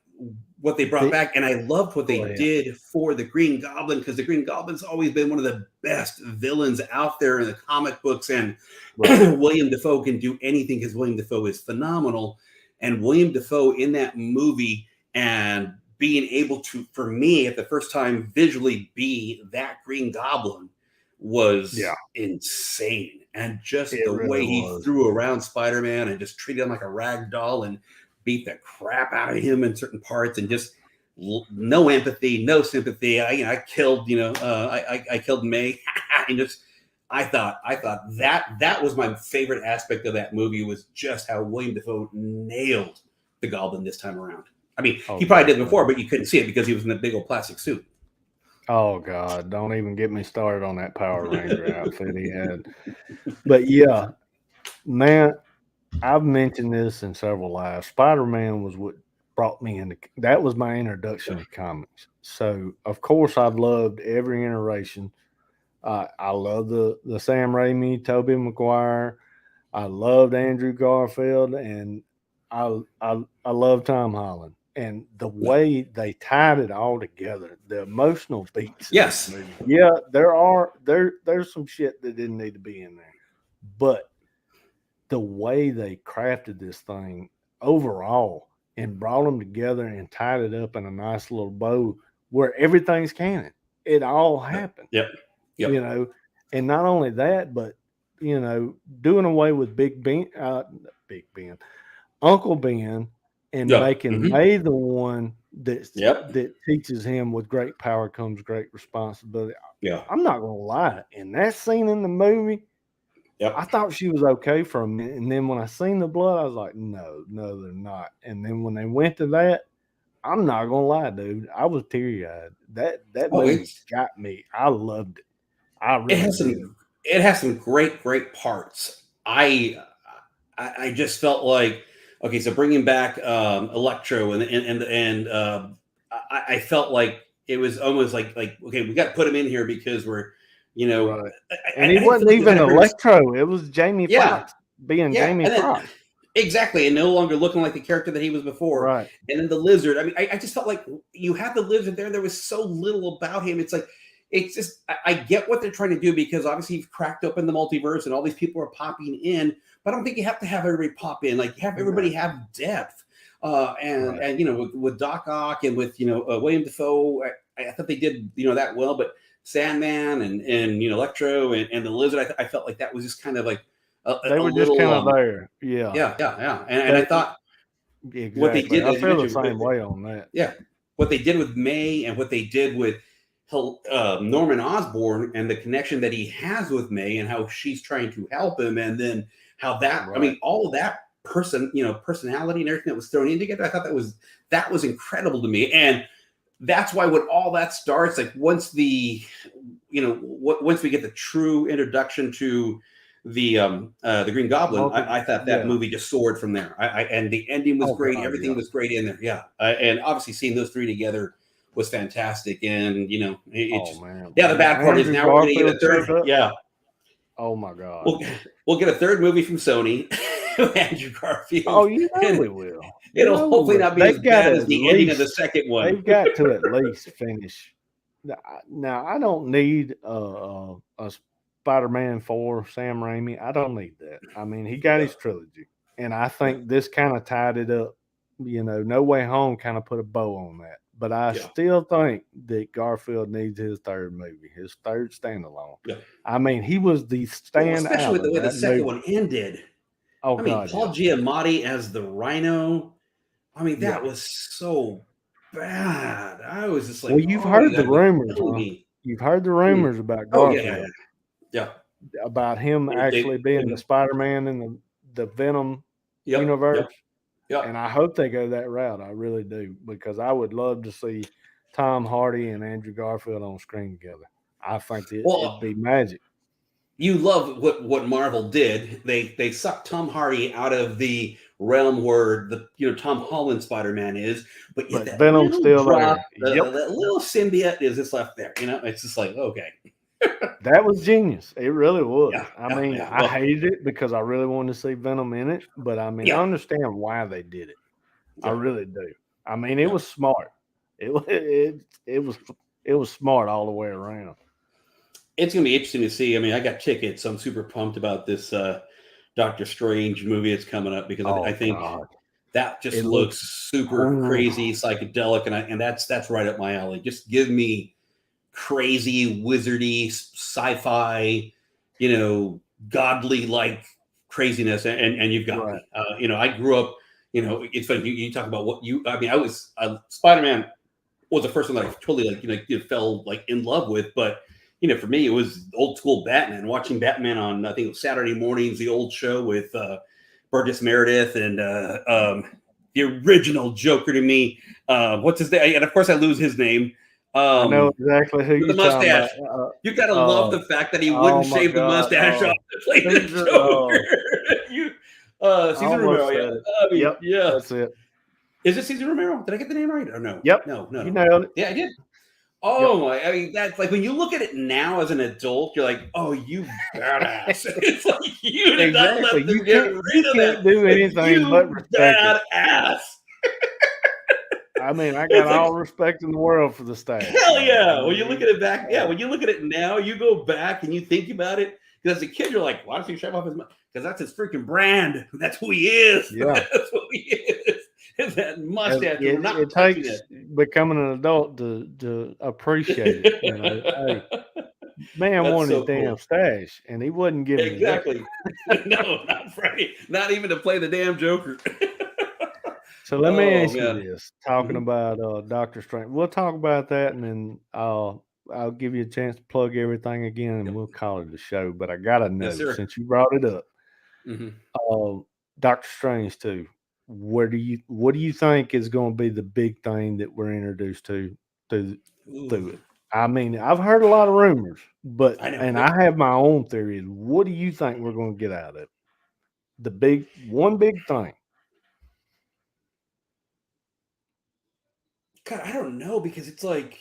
what they brought The, back, and I loved what go they ahead. did for the Green Goblin, because the Green Goblin's always been one of the best villains out there in the comic books, and Right. William Dafoe can do anything because William Dafoe is phenomenal. And William Dafoe in that movie, and being able to, for me, at the first time, visually be that Green Goblin Yeah. was insane. And just It the really way he was. threw around Spider-Man and just treated him like a rag doll and beat the crap out of him in certain parts, and just no empathy, no sympathy. I killed, I killed May, and just I thought that was my favorite aspect of that movie, was just how William Dafoe nailed the Goblin this time around. I mean, Oh, he probably did before, definitely. but you couldn't see it because he was in a big old plastic suit. Oh God. Don't even get me started on that Power Ranger outfit he had. But yeah, man, I've mentioned this in several lives. Spider-Man was what brought me into that was my introduction to comics. So of course I've loved every iteration. I love the Sam Raimi, Tobey Maguire. I loved Andrew Garfield, and I love Tom Holland. And the way they tied it all together, the emotional beats in this Yes. movie. Yeah, there's some shit that didn't need to be in there, but the way they crafted this thing overall and brought them together and tied it up in a nice little bow where everything's canon. It all happened, Yep. you Yep. know. And not only that, but doing away with Big Ben, Uncle Ben, and Yep. making Hmm. May the one Yep. that teaches him with great power comes great responsibility. Yeah. I'm not gonna lie, in that scene in the movie, I Yep. thought she was okay for a minute, and then when I seen the blood, I was like, "No, no, they're not." And then when they went to that, I'm not gonna lie, dude, I was teary eyed. That Oh, movie got me. I loved it. I it really has did. some great parts. I just felt like, okay, so bringing back Electro, and I felt like it was almost like, okay, we got to put him in here because we're, you know Right. I, And I he didn't feel wasn't like they even had to bring. Electro. It was Jamie Yeah, Foxx being yeah, Jamie and then Foxx. exactly, and no longer looking like the character that he was before. Right. And then the lizard. I mean, I just felt like you had the lizard there. There was so little about him. It's like, it's just, I get what they're trying to do, because obviously you've cracked open the multiverse and all these people are popping in. But I don't think you have to have everybody pop in. Like, have everybody No. have depth. And Right. with Doc Ock and with William Defoe, I thought they did that well. But Sandman and Electro and the Lizard, I felt like that was just kind of like They a were just little kind of there. Yeah. yeah, yeah, yeah. And I They thought what they exactly. did, I as you feel the mentioned, same way on that. yeah, what they did with May and what they did with Norman Osborn, and the connection that he has with May, and how she's trying to help him, and then how that, I Right. mean, all of that personality and everything that was thrown in together, I thought that was incredible to me. And that's why when all that starts, like once once we get the true introduction to the Green Goblin, I thought that Yeah. movie just soared from there. And the ending was Oh great. God, Everything yeah. was great in there. Yeah, and obviously seeing those three together was fantastic. And it Oh just, man. yeah. The When bad part is Andrew now we're going to get Garfield a showed third. up, Yeah, oh my God. we'll we'll get a third movie from Sony with Andrew Oh, Garfield, you know and we will. You it'll know we hopefully will. not be as They've got bad to as at the ending of the least second one. they've got to at least finish. Now I don't need a Spider-Man 4 Sam Raimi. I don't need that. I mean, he got Yeah. his trilogy, and I Yeah. think this kind of tied it up No Way Home kind of put a bow on that. But I Yeah. still think that Garfield needs his third movie, his third standalone. Yeah. I mean, he was the Well, especially standout with the of way the that second movie. one ended. Oh I mean, God, Paul yeah, Giamatti as the Rhino. I mean, yeah. that was so bad. I was just Well, like, you've "Oh, you heard the got to be rumors, kidding huh? me!" You've heard the Mm. rumors about Oh yeah, yeah, Garfield, yeah. about him actually being the Spider-Man in the Venom Yep, universe. yep, yep. And I hope they go that route. I really do, because I would love to see Tom Hardy and Andrew Garfield on screen together. I think it'd Well, be magic. you love what Marvel did. They sucked Tom Hardy out of the realm where the Tom Holland Spider Man is, but yet But that Venom's little still drop, there. Yep. that little symbiote is just left there. It's just like, okay, That was genius. It really was. yeah, I yeah, mean, yeah. I Well, hated it because I really wanted to see Venom in it, but I mean, I yeah, understand why they did it. I yeah, really do. I mean, it yeah. was smart. It was smart all the way around. It's gonna be interesting to see. I mean, I got tickets. So I'm super pumped about this Doctor Strange movie that's coming up because I Oh think God, that just it looks. looks super Oh, crazy, psychedelic, and that's right up my alley. Just give me crazy, wizardy, sci-fi, godly like craziness, and you've got right. me. I grew up. It's funny you talk about what you. I mean, I was Spider-Man was the first one that I totally fell like in love with, but. For me, it was old school Batman. Watching Batman on, I think it was Saturday mornings, the old show with Burgess Meredith and the original Joker to me. What's his name? And of course, I lose his name. I know Um, exactly who with the you're talking mustache. about. You got to love Uh, the fact that he oh wouldn't my shave the God. mustache off to play the Caesar. Joker. I Caesar Romero. almost Yeah. said it. I mean, Yep, yeah. that's it. Is it Caesar Romero? Did I get the name right or no? Yep, No, no, you no. nailed it. Yeah, I did. Yep, Oh my! I mean, that's like when you look at it now as an adult, you're like, "Oh, you badass!" It's like you did not exactly. let them get You rid of that. can't do Like anything but you respect it. badass. I mean, I got It's like all respect in the world for the stash, hell man. I yeah. When you look mean, at it back, yeah. When you look at it now, you go back and you think about it. Because as a kid, you're like, "Why does he shave off his?" Because that's his freaking brand. That's who he is. yeah. That's who he is. It's that mustache. And we're not It touching takes becoming an adult to appreciate it. Hey, it. man That's wanted his so damn cool. stash, and he wasn't giving it up. Exactly. No, not Friday. Not even to play the damn Joker. So let me Oh ask you man. this: talking Mhm. about Doctor Strange, we'll talk about that, and then I'll give you a chance to plug everything again, and Yep. we'll call it a show. But I gotta Yes, know, sir. since you brought it up, Mhm. uh, Doctor Strange too. What do you think is going to be the big thing that we're introduced to through Ooh, through it? I mean, I've heard a lot of rumors, I know. and I have my own theories. What do you think we're going to get out of it? The big thing. God, I don't know because it's like,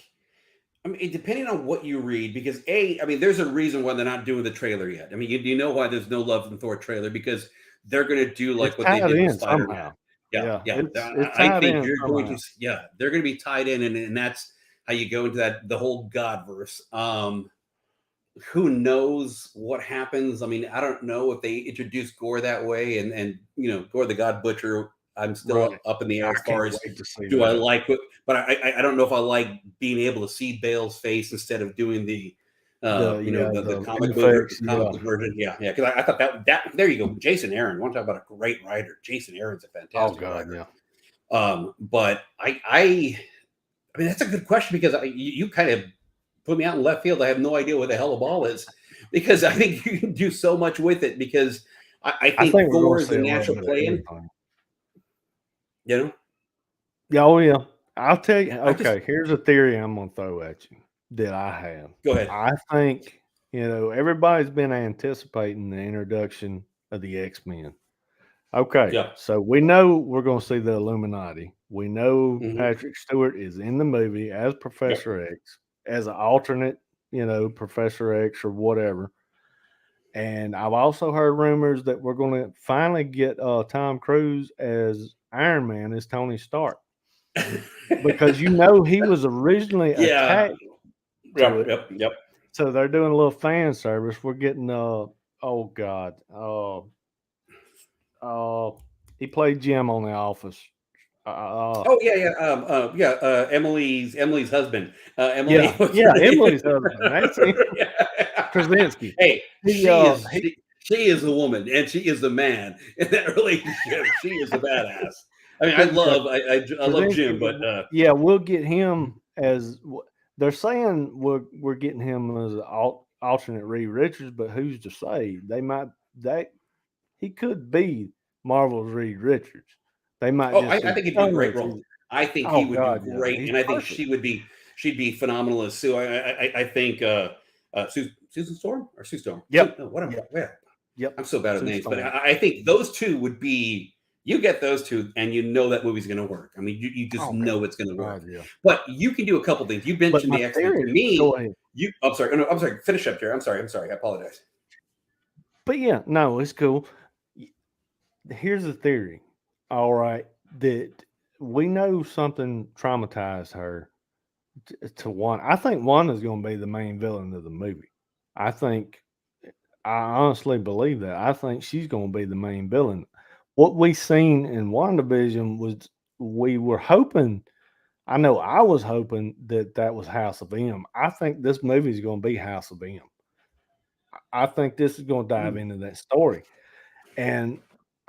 I mean, depending on what you read, because I mean, there's a reason why they're not doing the trailer yet. I mean, you know why there's no Love and Thor trailer because they're going to do It's like what they tied did with in Spider Man. somehow. Yeah, Yeah, yeah. it's I tied think in you're going to, somehow. yeah, they're going to be tied in, and that's how you go into the whole God verse. Who knows what happens? I mean, I don't know if they introduce Gore that way, and Gore the God Butcher. I'm still Right. up in the air I as far can't as wait to see do I that. like it, but I don't know if I like being able to see Bale's face instead of doing the the The comic book effects, comic yeah. book version. Yeah, because I thought that there you go, Jason Aaron. Want to talk about a great writer? Jason Aaron's a Oh fantastic god, writer. yeah. But I mean that's a good question because you kind of put me out in left field. I have no idea what the hell a ball is because I think you can do so much with it because I I think think we're Thor gonna is see the a little natural bit of play-in. everything. You know, Yeah, oh yeah. I'll tell you, I just okay, here's a theory I'm gonna throw at you that I have. go ahead. I think, everybody's been anticipating the introduction of the X-Men. Okay, Yeah. so we know we're gonna see the Illuminati. We know Hmm. Patrick Stewart is in the movie as Yep. Professor X, as an alternate, Professor X or whatever. And I've also heard rumors that we're going to finally get Tom Cruise as Iron Man as Tony Stark, because he was originally Yeah. attached to Yep. it. Yep. Yep. So they're doing a little fan service. We're getting oh god, uh he played Jim on The Office. Oh Emily's husband. Emily. Yeah, Emily's husband. That's him. Yeah. Krasinski. Hey, He, she is a woman and she is a man in that relationship. She is a badass. I mean, yeah, I love Jim, but yeah, we'll get him as they're saying we're getting him as an alternate Reed Richards, but who's to say he could be Marvel's Reed Richards. They might just I say, think he'd do a oh, great role. I think he oh would do God, yeah, great, he's and I think perfect. she'd be phenomenal as Sue. I think Susan Storm or Sue Storm. Yep. No, whatever. Yep. Yeah. Yep. I'm so bad at Sue names, but Storm. I think those two would be. You get those two, and you know that movie's going to work. I mean, you just know it's going to work. God, yeah. But you can do a couple things. You mentioned the X-Men. To me, go ahead. I'm sorry. No, I'm sorry. Finish up, Jerry. I'm sorry. I apologize. But yeah, no, it's cool. Here's the theory. All right, that we know something traumatized her to one. I think Wanda's going to be the main villain of the movie. I honestly believe that. I think she's going to be the main villain. What we seen in WandaVision was we were hoping. I know I was hoping that was House of M. I think this movie is going to be House of M. I think this is going to dive into that story, and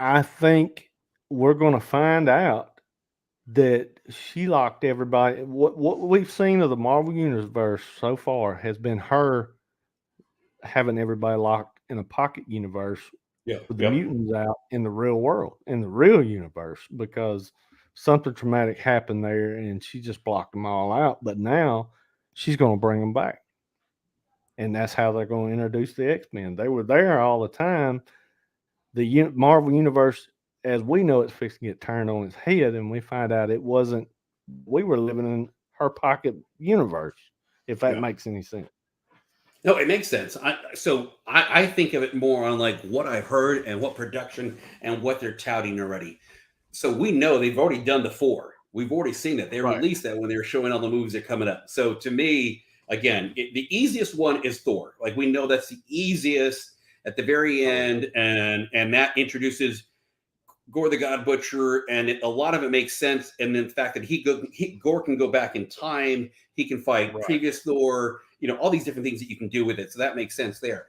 I think we're going to find out that she locked everybody. What we've seen of the Marvel Universe so far has been her having everybody locked in a pocket universe Yeah. with the mutants out in the real world, in the real universe, because something traumatic happened there and she just blocked them all out. But now she's going to bring them back. And that's how they're going to introduce the X-Men. They were there all the time. The Marvel Universe, as we know, it's fixing to get turned on its head, and we find out it wasn't. We were living in her pocket universe, if that makes any sense. No, it makes sense. I think of it more on like what I've heard and what production and what they're touting already. So we know they've already done the 4. We've already seen that. They released that when they were showing all the movies that are coming up. So to me, again, the easiest one is Thor. Like we know that's the easiest at the very end, and that introduces Gore the God Butcher, and a lot of it makes sense. And then the fact that Gore can go back in time, he can fight previous Thor, all these different things that you can do with it. So that makes sense there.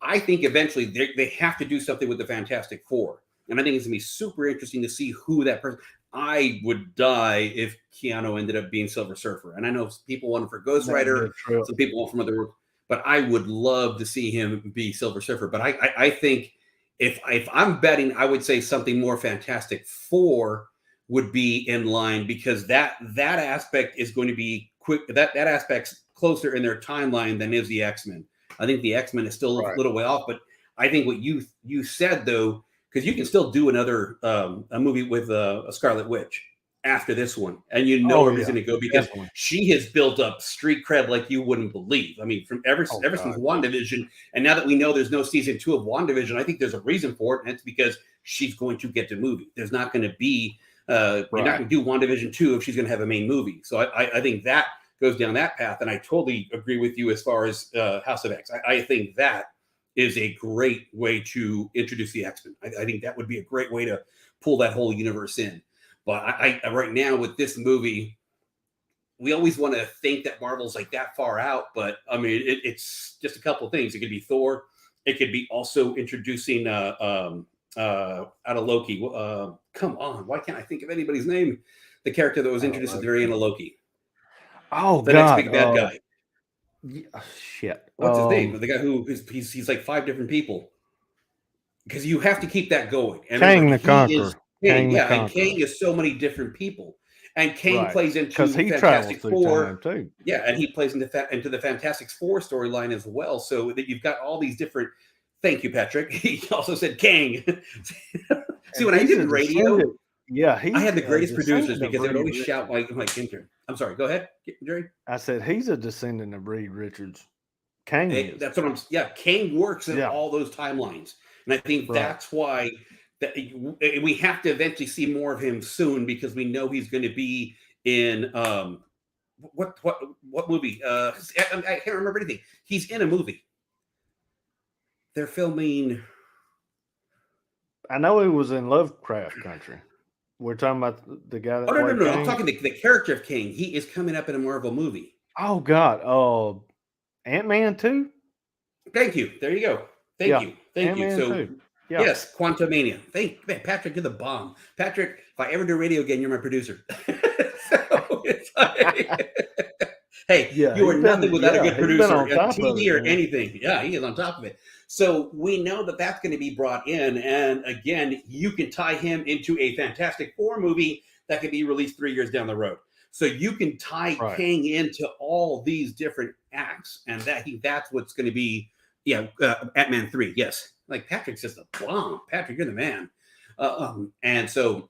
I think eventually they have to do something with the Fantastic Four. And I think it's going to be super interesting to see who that person. I would die if Keanu ended up being Silver Surfer. And I know people want him for Ghost Rider, some people want from other, but I would love to see him be Silver Surfer. But I think if I'm betting, I would say something more Fantastic Four would be in line, because that aspect is going to be quick. That aspect's closer in their timeline than is the X-Men. I think the X-Men is still a little way off, but I think what you said though, because you can still do another a movie with a Scarlet Witch after this one, and where he's going to go, because she has built up street cred like you wouldn't believe. I mean, from ever since WandaVision, and now that we know there's no season 2 of WandaVision, I think there's a reason for it, and it's because she's going to get the movie. There's not going to be you're not going to do WandaVision 2 if she's going to have a main movie. So I think that goes down that path, and I totally agree with you as far as House of X. I think that is a great way to introduce the X-Men. I think that would be a great way to pull that whole universe in. But I right now with this movie, we always want to think that Marvel's like that far out. But I mean, it's just a couple of things. It could be Thor. It could be also introducing out of Loki. Come on, why can't I think of anybody's name? The character that was introduced at the very end of Loki. Oh, the next big bad guy. Shit. What's his name? The guy he's like 5 different people. Because you have to keep that going. And Kang the Conqueror. And Kang is so many different people. And Kang plays into Fantastic Four too. Yeah, and he plays into the Fantastic Four storyline as well. So that you've got all these different. Thank you, Patrick. He also said Kang. See, when I did the radio, I had the greatest producers because they would always shout like intern. I'm sorry. Go ahead, Jerry. I said he's a descendant of Reed Richards. Kang is. That's what I'm. Yeah, Kang works in all those timelines, and I think that's why that we have to eventually see more of him soon, because we know he's going to be in what movie? I can't remember anything. He's in a movie. They're filming. I know he was in Lovecraft Country. We're talking about the guy Oh that no, no, played no! I'm Kang. talking the character of King. He is coming up in a Marvel movie. Oh God, Ant-Man 2? Thank you. There you go. Thank Yeah, you. Thank you. Ant-Man So 2. Yeah. yes, Quantumania. Man, Patrick, you're the bomb. Patrick, if I ever do radio again, you're my producer. So it's like, hey, Yeah, you are nothing without a good he's been producer on on top of TV it, or man. anything. Yeah, he is on top of it. So we know that that's going to be brought in, and again, you can tie him into a Fantastic Four movie that could be released 3 years down the road. So you can tie Right. Kang into all these different acts, and that's what's going to be. Yeah, Ant-Man 3. Yes, like Patrick's just a bomb. Patrick, you're the man. And so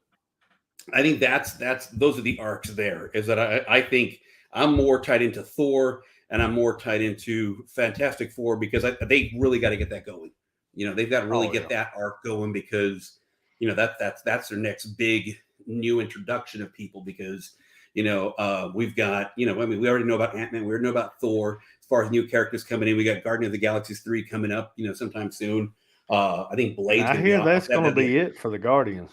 I think that's those are the arcs there. Is that I think I'm more tied into Thor and I'm more tied into Fantastic Four because they really got to get that going. You know, they've got to really Oh get yeah. that arc going because you know that's their next big new introduction of people because we've got I mean we already know about Ant-Man, we already know about Thor. As far as new characters coming in, we got Guardian of the Galaxy 3 coming up, sometime soon. I think And Blade's I going to be hear off. that's going to be it for the Guardians.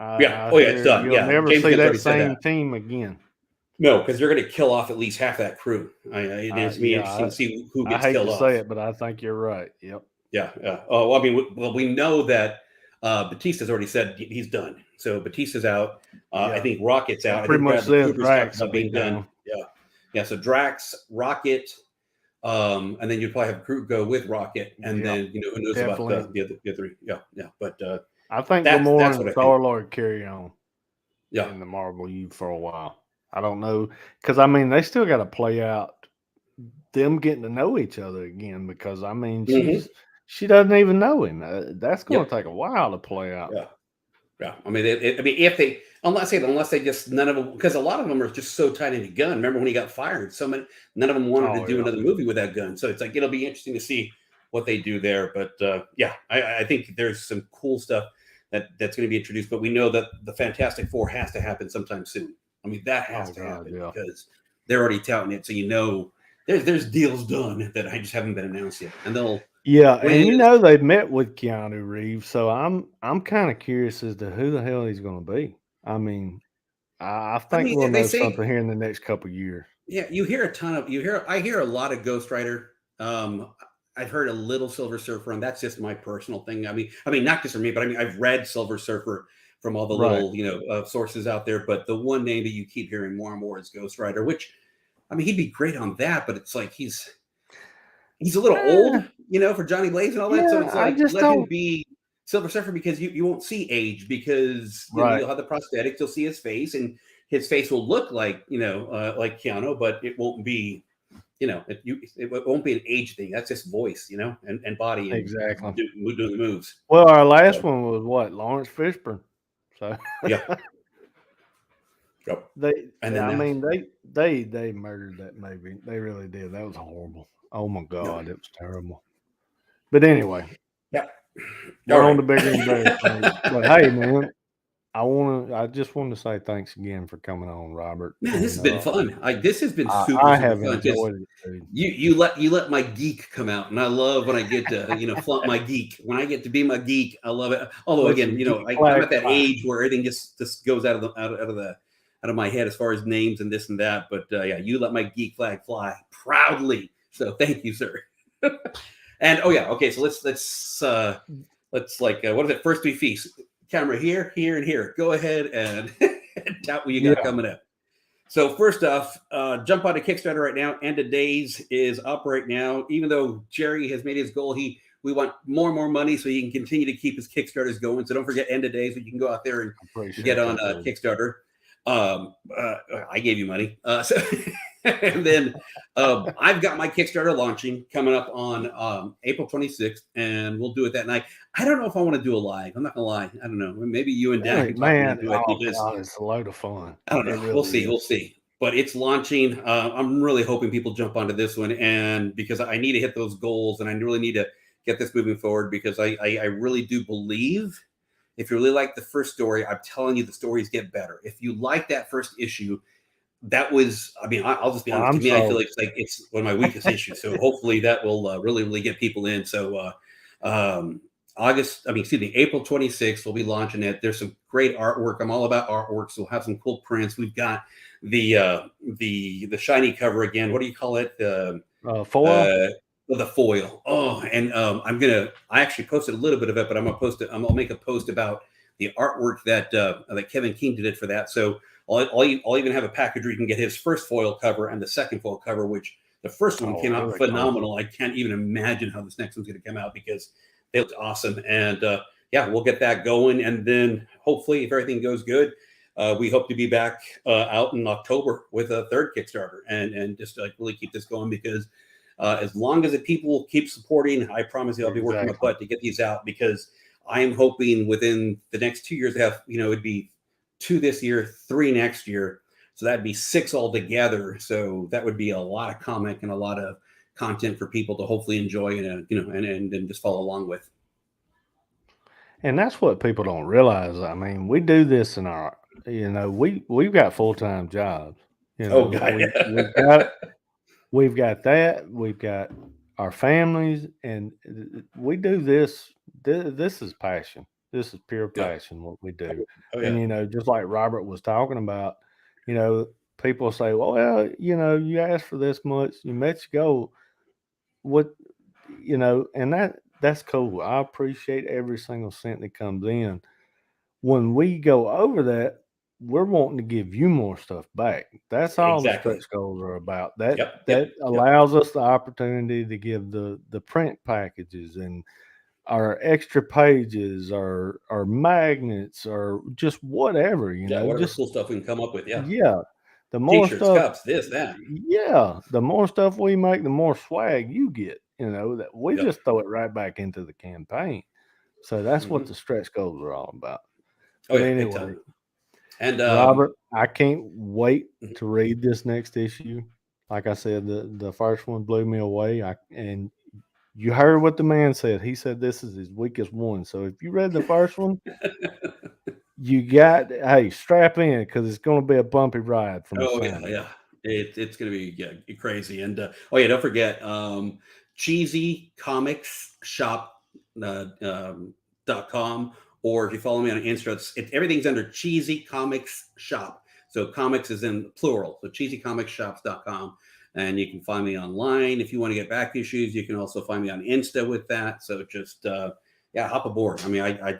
Yeah. I Oh, yeah. It's hear done. you'll Yeah. never James see Gunn's that already said same that. team again. No, because they're going to kill off at least half that crew. It is me interesting to see who I gets hate killed to off. say it, but I think you're right. Yep. Yeah. Yeah. Oh, well, I mean, we know that Batista's already said he's done. So Batista's out. I Yeah. think Rocket's out. That I pretty think much Bradley says Cooper's talked Drax will about be being done. down. Yeah. Yeah. So Drax, Rocket, and then you'd probably have Groot go with Rocket, and Yep. then who knows Definitely. about the other three. Yeah. Yeah. But I think that's Gamora what and I think. Star-Lord carry on Yeah. in the Marvel U for a while. I don't know because I mean they still got to play out them getting to know each other again because I mean Mhm. she doesn't even know him. That's going Yep. to take a while to play out. Yeah. Yeah, I mean, if they unless they just none of them because a lot of them are just so tied into Gunn. Remember when he got fired? None of them wanted to Oh do yeah. another movie with that Gunn. So it's like it'll be interesting to see what they do there. But yeah, I think there's some cool stuff that's going to be introduced. But we know that the Fantastic Four has to happen sometime soon. I mean, that has Oh to God, happen yeah. because they're already touting it. So there's deals done that I just haven't been announced yet, and they'll. Yeah, When and they've met with Keanu Reeves, so I'm kind of curious as to who the hell he's going to be. I mean, I I think mean, we'll they know say something here in the next couple of years. yeah, I hear a lot of Ghost Rider. I've heard a little Silver Surfer, and that's just my personal thing. I mean, not just for me, but I mean, I've read Silver Surfer from all the Right. little sources out there. But the one name that you keep hearing more and more is Ghost Rider, which I mean, he'd be great on that, but it's like he's a little Eh, old, for Johnny Blaze and all that. So yeah, it's I like just let him don't. be Silver Surfer because you won't see age because Right. you'll have the prosthetics, you'll see his face, and his face will look like like Keanu, but it won't be it won't be an age thing. That's just voice, and body and Exactly. doing the moves. Well, our last So one was what Lawrence Fishburne. So yeah, yep. And then I that, mean, they murdered that movie. They really did. That was horrible. Oh my no, God, it was terrible. But anyway, yeah. All we're on right. to bigger and better things. But hey, man, I just wanted to say thanks again for coming on, Robert. Man, this And has been fun. This has been super I super have fun because enjoyed it, dude. you let my geek come out, and I love when I get to flaunt my geek. When I get to be my geek, I love it. Although Let again, your geek I'm flag at that fly. age where everything just goes out of my head as far as names and this and that. But yeah, you let my geek flag fly proudly. So thank you, sir. And oh yeah, okay. So let's like what is it? First three feasts. Camera here, here, and here. Go ahead and tout what you got coming up. So first off, jump on to Kickstarter right now. End of days is up right now. Even though Jerry has made his goal, we want more and more money so he can continue to keep his Kickstarters going. So don't forget end of days, so you can go out there and get on Kickstarter. I gave you money. And then I've got my Kickstarter launching coming up on April 26th, and we'll do it that night. I don't know if I want to do a live. I'm not gonna lie. I don't know. Maybe you and Dan can talk me into it because God, it's a load of fun. I don't know. Really We'll see. is. We'll see. But it's launching. I'm really hoping people jump onto this one, and because I need to hit those goals, and I really need to get this moving forward because I really do believe if you really like the first story, I'm telling you the stories get better. If you like that first issue, that was, I mean, I'll just be honest. To me, I feel like it's one of my weakest issues. So hopefully that will really, really get people in. So April 26th, we'll be launching it. There's some great artwork. I'm all about artwork, so we'll have some cool prints. We've got the shiny cover again. What do you call it? Foil. The foil. Oh, and I actually posted a little bit of it, but I'll make a post about the artwork that Kevin King did for that. So I'll even have a package where you can get his first foil cover and the second foil cover, which the first one came out phenomenal. Cool. I can't even imagine how this next one's going to come out because they looked awesome. And we'll get that going. And then hopefully, if everything goes good, we hope to be back out in October with a third Kickstarter and just like really keep this going because as long as the people keep supporting, I promise you I'll be working my butt to get these out because I am hoping within the next 2 years to have, it'd be 2 this year, 3 next year. So that'd be 6 altogether. So that would be a lot of comic and a lot of content for people to hopefully enjoy and just follow along with. And that's what people don't realize. I mean, we do this in our, we've got full-time jobs. God. We've got that. We've got our families, and we do this. This is passion. This is pure passion. What we do, and just like Robert was talking about, people say, "Well, you asked for this much, you let you go." What, and that's cool. I appreciate every single cent that comes in. When we go over that, we're wanting to give you more stuff back. That's all the stretch goals are about. That allows us the opportunity to give the print packages and our extra pages or magnets or just whatever, whatever just cool stuff we can come up with. The more T-shirts, stuff, cups, this, that. The more stuff we make, the more swag you get. That we just throw it right back into the campaign. So that's what the stretch goals are all about. But anyway, and Robert, I can't wait to read this next issue. Like I said, the first one blew me away. And you heard what the man said. He said this is his weakest one. So if you read the first one, strap in because it's going to be a bumpy ride from the sound. It's going to be crazy. And don't forget Cheesy Comics Shop.com. Or if you follow me on Insta, everything's under Cheesy Comics Shop. So comics is in plural. So cheesycomicsshops.com. And you can find me online. If you want to get back issues, you can also find me on Insta with that. So just, hop aboard. I mean, I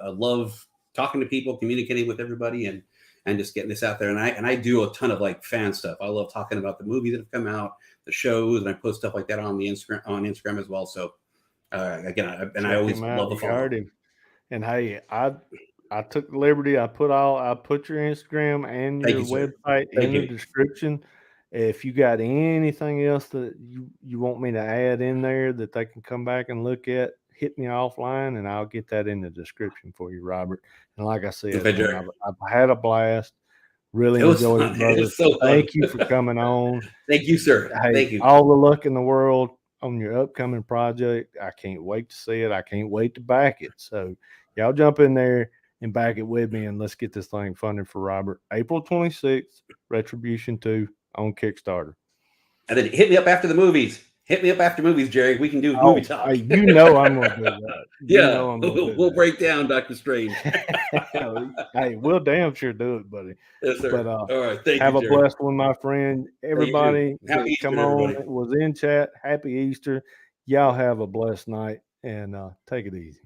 love talking to people, communicating with everybody and just getting this out there. And I do a ton of like fan stuff. I love talking about the movies that have come out, the shows, and I post stuff like that on Instagram as well. So again, I always love the follow. And hey, I took the liberty. I put your Instagram and your website in the description. If you got anything else that you want me to add in there that they can come back and look at, hit me offline and I'll get that in the description for you, Robert. And like I said, I've had a blast. Really enjoyed it, brother. It so Thank you for coming on. Thank you, sir. Hey, thank you. All the luck in the world on your upcoming project. I can't wait to see it. I can't wait to back it. So y'all jump in there and back it with me and let's get this thing funded for Robert. April 26th, Retribution 2 on Kickstarter. And then hit me up after the movies. Hit me up after movies, Jerry. We can do movie talk. I'm going to do that. We'll break down Doctor Strange. Hey, we'll damn sure do it, buddy. Yes, sir. But all right, thank have you, a blessed one, my friend. Everybody, come on. It was in chat. Happy Easter. Y'all have a blessed night and take it easy.